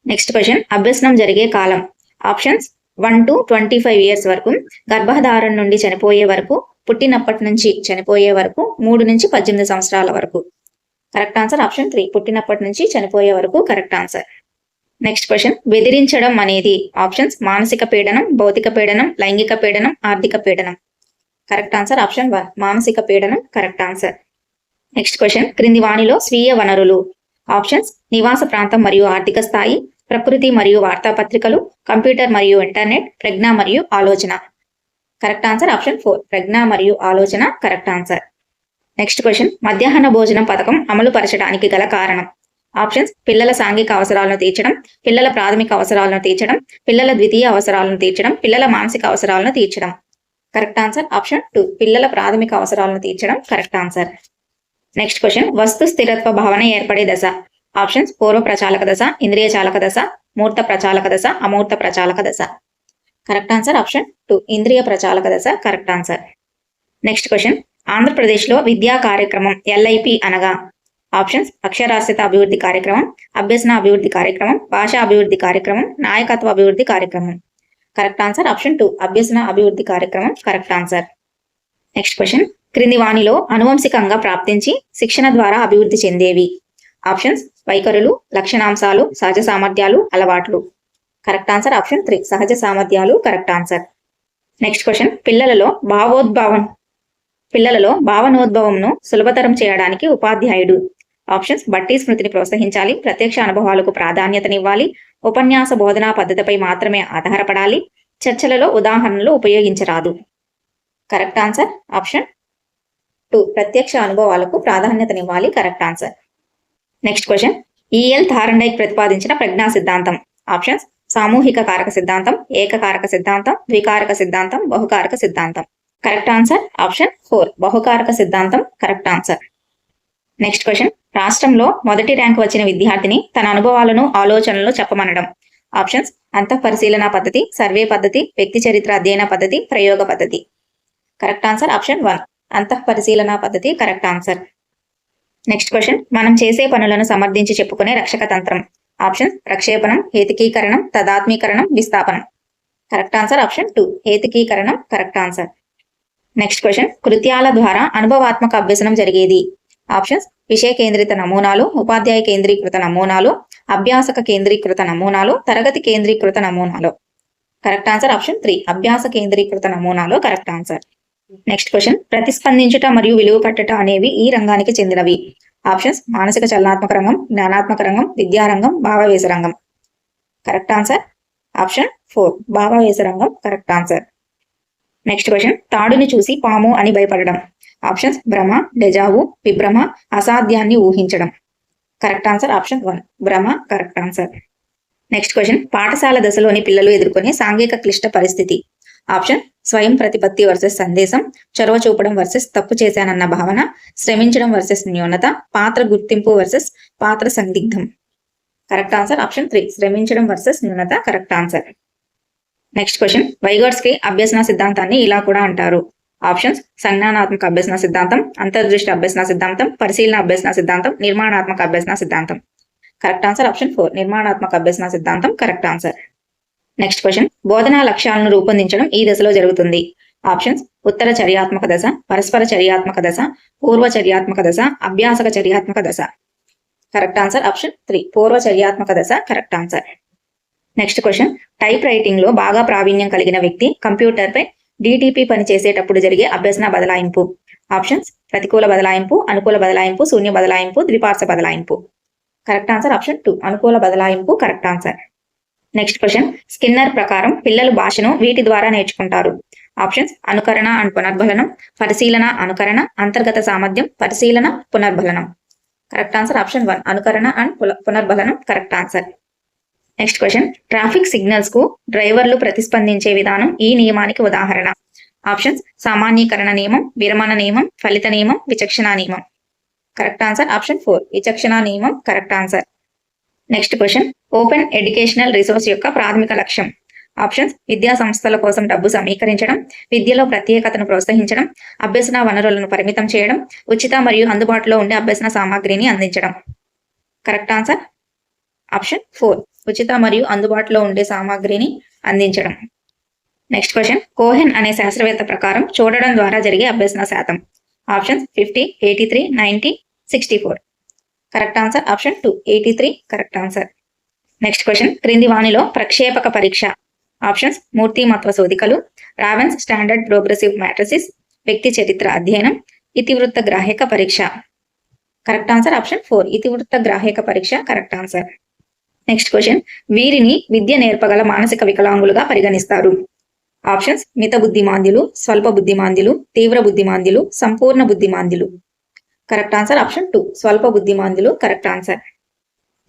నెక్స్ట్ క్వశ్చన్ అభ్యసనం జరిగే కాలం. ఆప్షన్స్ 1 to 25 ఇయర్స్ వరకు, గర్భధారణ నుండి చనిపోయే వరకు, పుట్టినప్పటి నుంచి చనిపోయే వరకు, 3 నుంచి 18 సంవత్సరాల వరకు. కరెక్ట్ ఆన్సర్ ఆప్షన్ 3, పుట్టినప్పటి నుంచి చనిపోయే వరకు కరెక్ట్ ఆన్సర్. నెక్స్ట్ క్వశ్చన్ బెదిరించడం అనేది. ఆప్షన్స్ మానసిక పీడనం, భౌతిక పీడనం, లైంగిక పీడనం, ఆర్థిక పీడనం. కరెక్ట్ ఆన్సర్ ఆప్షన్ 1, మానసిక పీడనం కరెక్ట్ ఆన్సర్. నెక్స్ట్ క్వశ్చన్ క్రింది వాణిలో స్వీయ వనరులు. ఆప్షన్స్ నివాస ప్రాంతం మరియు ఆర్థిక స్థాయి, ప్రకృతి మరియు వార్తాపత్రికలు, కంప్యూటర్ మరియు ఇంటర్నెట్, ప్రజ్ఞ మరియు ఆలోచన. కరెక్ట్ ఆన్సర్ ఆప్షన్ 4, ప్రజ్ఞ మరియు ఆలోచన కరెక్ట్ ఆన్సర్. నెక్స్ట్ క్వశ్చన్ మధ్యాహ్న భోజనం పథకం అమలు పరచడానికి గల కారణం. ఆప్షన్స్ పిల్లల సాంఘిక అవసరాలను తీర్చడం, పిల్లల ప్రాథమిక అవసరాలను తీర్చడం, పిల్లల ద్వితీయ అవసరాలను తీర్చడం, పిల్లల మానసిక అవసరాలను తీర్చడం. కరెక్ట్ ఆన్సర్ ఆప్షన్ 2, పిల్లల ప్రాథమిక అవసరాలను తీర్చడం కరెక్ట్ ఆన్సర్. నెక్స్ట్ క్వశ్చన్ వస్తు స్థిరత్వ భావన ఏర్పడే దశ. ఆప్షన్స్ పూర్వ ప్రచాలక దశ, ఇంద్రియ చాలక దశ, మూర్త ప్రచాలక దశ, అమూర్త ప్రచాలక దశ. కరెక్ట్ ఆన్సర్ ఆప్షన్ 2, ఇంద్రియ ప్రచాలక దశ కరెక్ట్ ఆన్సర్. నెక్స్ట్ క్వశ్చన్ ఆంధ్రప్రదేశ్లో విద్యా కార్యక్రమం LIP అనగా. ఆప్షన్స్ అక్షరాస్యత అభివృద్ధి కార్యక్రమం, అభ్యసన అభివృద్ధి కార్యక్రమం, భాషా అభివృద్ధి కార్యక్రమం, నాయకత్వ అభివృద్ధి కార్యక్రమం. కరెక్ట్ ఆన్సర్ ఆప్షన్ 2, అభ్యసన అభివృద్ధి కార్యక్రమం కరెక్ట్ ఆన్సర్. నెక్స్ట్ క్వశ్చన్ క్రింది వాణిలో అనువంశికంగా ప్రాప్తించి శిక్షణ ద్వారా అభివృద్ధి చెందేవి. ఆప్షన్స్ వైఖరులు, లక్షణాంశాలు, సహజ సామర్థ్యాలు, అలవాట్లు. కరెక్ట్ ఆన్సర్ ఆప్షన్ 3, సహజ సామర్థ్యాలు కరెక్ట్ ఆన్సర్. నెక్స్ట్ క్వశ్చన్ పిల్లలలో భావనోద్భవంను సులభతరం చేయడానికి ఉపాధ్యాయుడు. ఆప్షన్స్ బట్టి స్మృతిని ప్రోత్సహించాలి, ప్రత్యక్ష అనుభవాలకు ప్రాధాన్యతనివ్వాలి, ఉపన్యాస బోధనా పద్ధతిపై మాత్రమే ఆధారపడాలి, చర్చలలో ఉదాహరణలు ఉపయోగించరాదు. కరెక్ట్ ఆన్సర్ ఆప్షన్ 2, ప్రత్యక్ష అనుభవాలకు ప్రాధాన్యతనివ్వాలి correct answer. Next question EL Thorndike ప్రతిపాదించిన ప్రజ్ఞా సిద్ధాంతం. ఆప్షన్స్ సామూహిక కారక సిద్ధాంతం, ఏకకారక సిద్ధాంతం, ద్వికారక సిద్ధాంతం, బహుకారక సిద్ధాంతం. కరెక్ట్ ఆన్సర్ ఆప్షన్ 4, బహుకారక సిద్ధాంతం కరెక్ట్ ఆన్సర్. నెక్స్ట్ క్వశ్చన్ రాష్ట్రంలో మొదటి ర్యాంక్ వచ్చిన విద్యార్థిని తన అనుభవాలను, ఆలోచనలను చెప్పమనడం. ఆప్షన్స్ అంతఃపరిశీలన పద్ధతి, సర్వే పద్ధతి, వ్యక్తి చరిత్ర అధ్యయన పద్ధతి, ప్రయోగ పద్ధతి. కరెక్ట్ ఆన్సర్ ఆప్షన్ 1, అంతఃపరిశీలన పద్ధతి కరెక్ట్ ఆన్సర్. నెక్స్ట్ క్వశ్చన్ మనం చేసే పనులను సమర్థించి చెప్పుకునే రక్షక తంత్రం. ఆప్షన్స్ ప్రక్షేపణం, హేతుకీకరణం, తదాత్మీకరణం, విస్థాపనం. కరెక్ట్ ఆన్సర్ ఆప్షన్ 2, హేతుకీకరణం కరెక్ట్ ఆన్సర్. నెక్స్ట్ క్వశ్చన్ కృత్యాల ద్వారా అనుభవాత్మక అభ్యసనం జరిగేది. ఆప్షన్స్ విషయ కేంద్రిత నమూనాలు, ఉపాధ్యాయ కేంద్రీకృత నమూనాలు, అభ్యాసక కేంద్రీకృత నమూనాలు, తరగతి కేంద్రీకృత నమూనాలు. కరెక్ట్ ఆన్సర్ ఆప్షన్ 3, అభ్యాస కేంద్రీకృత నమూనాలు కరెక్ట్ ఆన్సర్. నెక్స్ట్ క్వశ్చన్ ప్రతిస్పందించుట మరియు విలువ కట్టట అనేవి ఈ రంగానికి చెందినవి. ఆప్షన్స్ మానసిక చలనాత్మక రంగం, జ్ఞానాత్మక రంగం, విద్యారంగం, భావవేశ రంగం. కరెక్ట్ ఆన్సర్ ఆప్షన్ 4, భావవేశ రంగం కరెక్ట్ ఆన్సర్. నెక్స్ట్ క్వశ్చన్ తాడుని చూసి పాము అని భయపడడం. ఆప్షన్స్ భ్రమ, డెజావు, విభ్రమ, అసాధ్యాన్ని ఊహించడం. కరెక్ట్ ఆన్సర్ ఆప్షన్ 1, భ్రమ కరెక్ట్ ఆన్సర్. నెక్స్ట్ క్వశ్చన్ పాఠశాల దశలోని పిల్లలు ఎదుర్కొనే సాంఘిక క్లిష్ట పరిస్థితి. ఆప్షన్ స్వయం ప్రతిపత్తి వర్సెస్ సందేశం, చొరవ చూపడం వర్సెస్ తప్పు చేశానన్న భావన, శ్రమించడం వర్సెస్ న్యూనత, పాత్ర గుర్తింపు వర్సెస్ పాత్ర సందిగ్ధం. కరెక్ట్ ఆన్సర్ ఆప్షన్ 3, శ్రమించడం వర్సెస్ న్యూనత కరెక్ట్ ఆన్సర్. నెక్స్ట్ క్వశ్చన్ వైగర్స్ కి అభ్యసన సిద్ధాంతాన్ని ఇలా కూడా అంటారు. ఆప్షన్స్ సంజ్ఞానాత్మక అభ్యసన సిద్ధాంతం, అంతర్దృష్టి అభ్యసన సిద్ధాంతం, పరిశీలన అభ్యసన సిద్ధాంతం, నిర్మాణాత్మక అభ్యసన సిద్ధాంతం. కరెక్ట్ ఆన్సర్ ఆప్షన్ 4 నిర్మాణాత్మక అభ్యసన సిద్ధాంతం కరెక్ట్ ఆన్సర్. నెక్స్ట్ క్వశ్చన్ బోధనా లక్ష్యాలను రూపొందించడం ఈ దశలో జరుగుతుంది. ఆప్షన్స్ ఉత్తర చర్యాత్మక దశ, పరస్పర చర్యాత్మక దశ, పూర్వ చర్యాత్మక దశ, అభ్యాసక చర్యాత్మక దశ. కరెక్ట్ ఆన్సర్ ఆప్షన్ 3 పూర్వ చర్యాత్మక దశ correct answer. Next question type writing లో బాగా ప్రావీణ్యం కలిగిన వ్యక్తి కంప్యూటర్ పై డిటిపి పని చేసేటప్పుడు జరిగే అభ్యసన బదలాయింపు. ఆప్షన్స్ ప్రతికూల బదలాయింపు, అనుకూల బదలాయింపు, శూన్య బదలాయింపు, ద్విపార్శ్వ బదలాయింపు. కరెక్ట్ ఆన్సర్ ఆప్షన్ 2 అనుకూల బదలాయింపు correct answer. Next question Skinner ప్రకారం పిల్లలు భాషను వీటి ద్వారా నేర్చుకుంటారు. ఆప్షన్స్ అనుకరణ అండ్ పునర్బలనం, పరిశీలన అనుకరణ, అంతర్గత సామర్థ్యం, పరిశీలన పునర్బలనం. కరెక్ట్ ఆన్సర్ ఆప్షన్ 1 అనుకరణ అండ్ పునర్బలనం correct answer. Next question traffic signals కు డ్రైవర్లు ప్రతిస్పందించే విధానం ఈ నియమానికి ఉదాహరణ. ఆప్షన్స్ సామాన్యీకరణ నియమం, విరమణ నియమం, ఫలిత నియమం, విచక్షణ నియమం. కరెక్ట్ ఆన్సర్ ఆప్షన్ 4 విచక్షణ నియమం correct answer. Next question open educational resource యొక్క ప్రాథమిక లక్ష్యం. ఆప్షన్స్ విద్యా సంస్థల కోసం డబ్బు సమీకరించడం, విద్యలో ప్రత్యేకతను ప్రోత్సహించడం, అభ్యసన వనరులను పరిమితం చేయడం, ఉచిత మరియు అందుబాటులో ఉండే అభ్యసన సామాగ్రిని అందించడం. కరెక్ట్ ఆన్సర్ ఆప్షన్ 4 ఉచిత మరియు అందుబాటులో ఉండే సామాగ్రిని అందించడం. నెక్స్ట్ క్వశ్చన్ కోహెన్ అనే శాస్త్రవేత్త ప్రకారం చూడడం ద్వారా జరిగే అభ్యసన శాతం. Options 50, 83, 90, 64. Correct answer option 2 83 correct answer. Next question క్రింది వాణిలో ప్రక్షేపక పరీక్ష. ఆప్షన్స్ మూర్తిమత్వ శోధికలు, రావెన్స్ స్టాండర్డ్ ప్రోగ్రెసివ్ మ్యాట్రిసిస్, వ్యక్తి చరిత్ర అధ్యయనం, ఇతివృత్త గ్రాహ్యక పరీక్ష. కరెక్ట్ ఆన్సర్ ఆప్షన్ 4 ఇతివృత్త గ్రాహ్యక పరీక్ష కరెక్ట్ ఆన్సర్. నెక్స్ట్ క్వశ్చన్ వీరిని విద్య నేర్పగల మానసిక వికలాంగులుగా పరిగణిస్తారు. ఆప్షన్స్ మిత బుద్ధిమాంద్యులు, స్వల్ప బుద్ధిమాంద్యులు, తీవ్ర బుద్ధిమాంద్యులు, సంపూర్ణ బుద్ధిమాంద్యులు. కరెక్ట్ ఆన్సర్ ఆప్షన్ 2 స్వల్ప బుద్ధిమాంద్యులు కరెక్ట్ ఆన్సర్.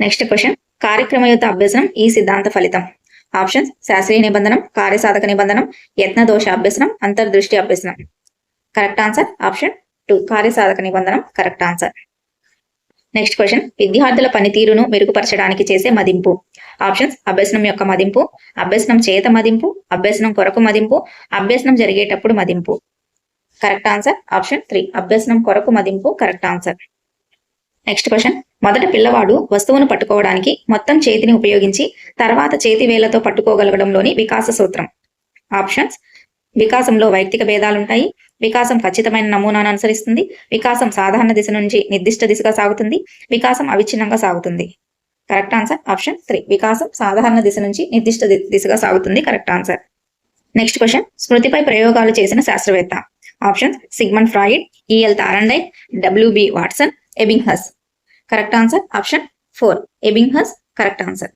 నెక్స్ట్ క్వశ్చన్ కార్యక్రమయుత అభ్యసనం ఈ సిద్ధాంత ఫలితం. ఆప్షన్స్ శాస్త్రీయ నిబంధనం, కార్యసాధక నిబంధనం, యత్న దోష అభ్యసనం, అంతర్దృష్టి అభ్యసనం. కరెక్ట్ ఆన్సర్ ఆప్షన్ 2 కార్యసాధక నిబంధనం కరెక్ట్ ఆన్సర్. నెక్స్ట్ క్వశ్చన్ విద్యార్థుల పనితీరును మెరుగుపరచడానికి చేసే మదింపు. ఆప్షన్స్ అభ్యసనం యొక్క మదింపు, అభ్యసనం చేత మదింపు, అభ్యసనం కొరకు మదింపు, అభ్యసనం జరిగేటప్పుడు మదింపు. కరెక్ట్ ఆన్సర్ ఆప్షన్ 3 అభ్యసనం కొరకు మదింపు కరెక్ట్ ఆన్సర్. నెక్స్ట్ క్వశ్చన్ మొదట పిల్లవాడు వస్తువును పట్టుకోవడానికి మొత్తం చేతిని ఉపయోగించి తర్వాత చేతి వేళ్లతో పట్టుకోగలగడంలోని వికాస సూత్రం. ఆప్షన్స్ వికాసంలో వైయక్తిక భేదాలుంటాయి, వికాసం ఖచ్చితమైన నమూనాను అనుసరిస్తుంది, వికాసం సాధారణ దిశ నుంచి నిర్దిష్ట దిశగా సాగుతుంది, వికాసం అవిచ్ఛిన్నంగా సాగుతుంది. కరెక్ట్ ఆన్సర్ ఆప్షన్ 3 వికాసం సాధారణ దిశ నుంచి నిర్దిష్ట దిశగా సాగుతుంది కరెక్ట్ ఆన్సర్. నెక్స్ట్ క్వశ్చన్ స్మృతిపై ప్రయోగాలు చేసిన శాస్త్రవేత్త. Options Sigmund Freud, EL Thorndike, WB Watson, Ebbinghaus. Correct answer option 4 Ebbinghaus correct answer.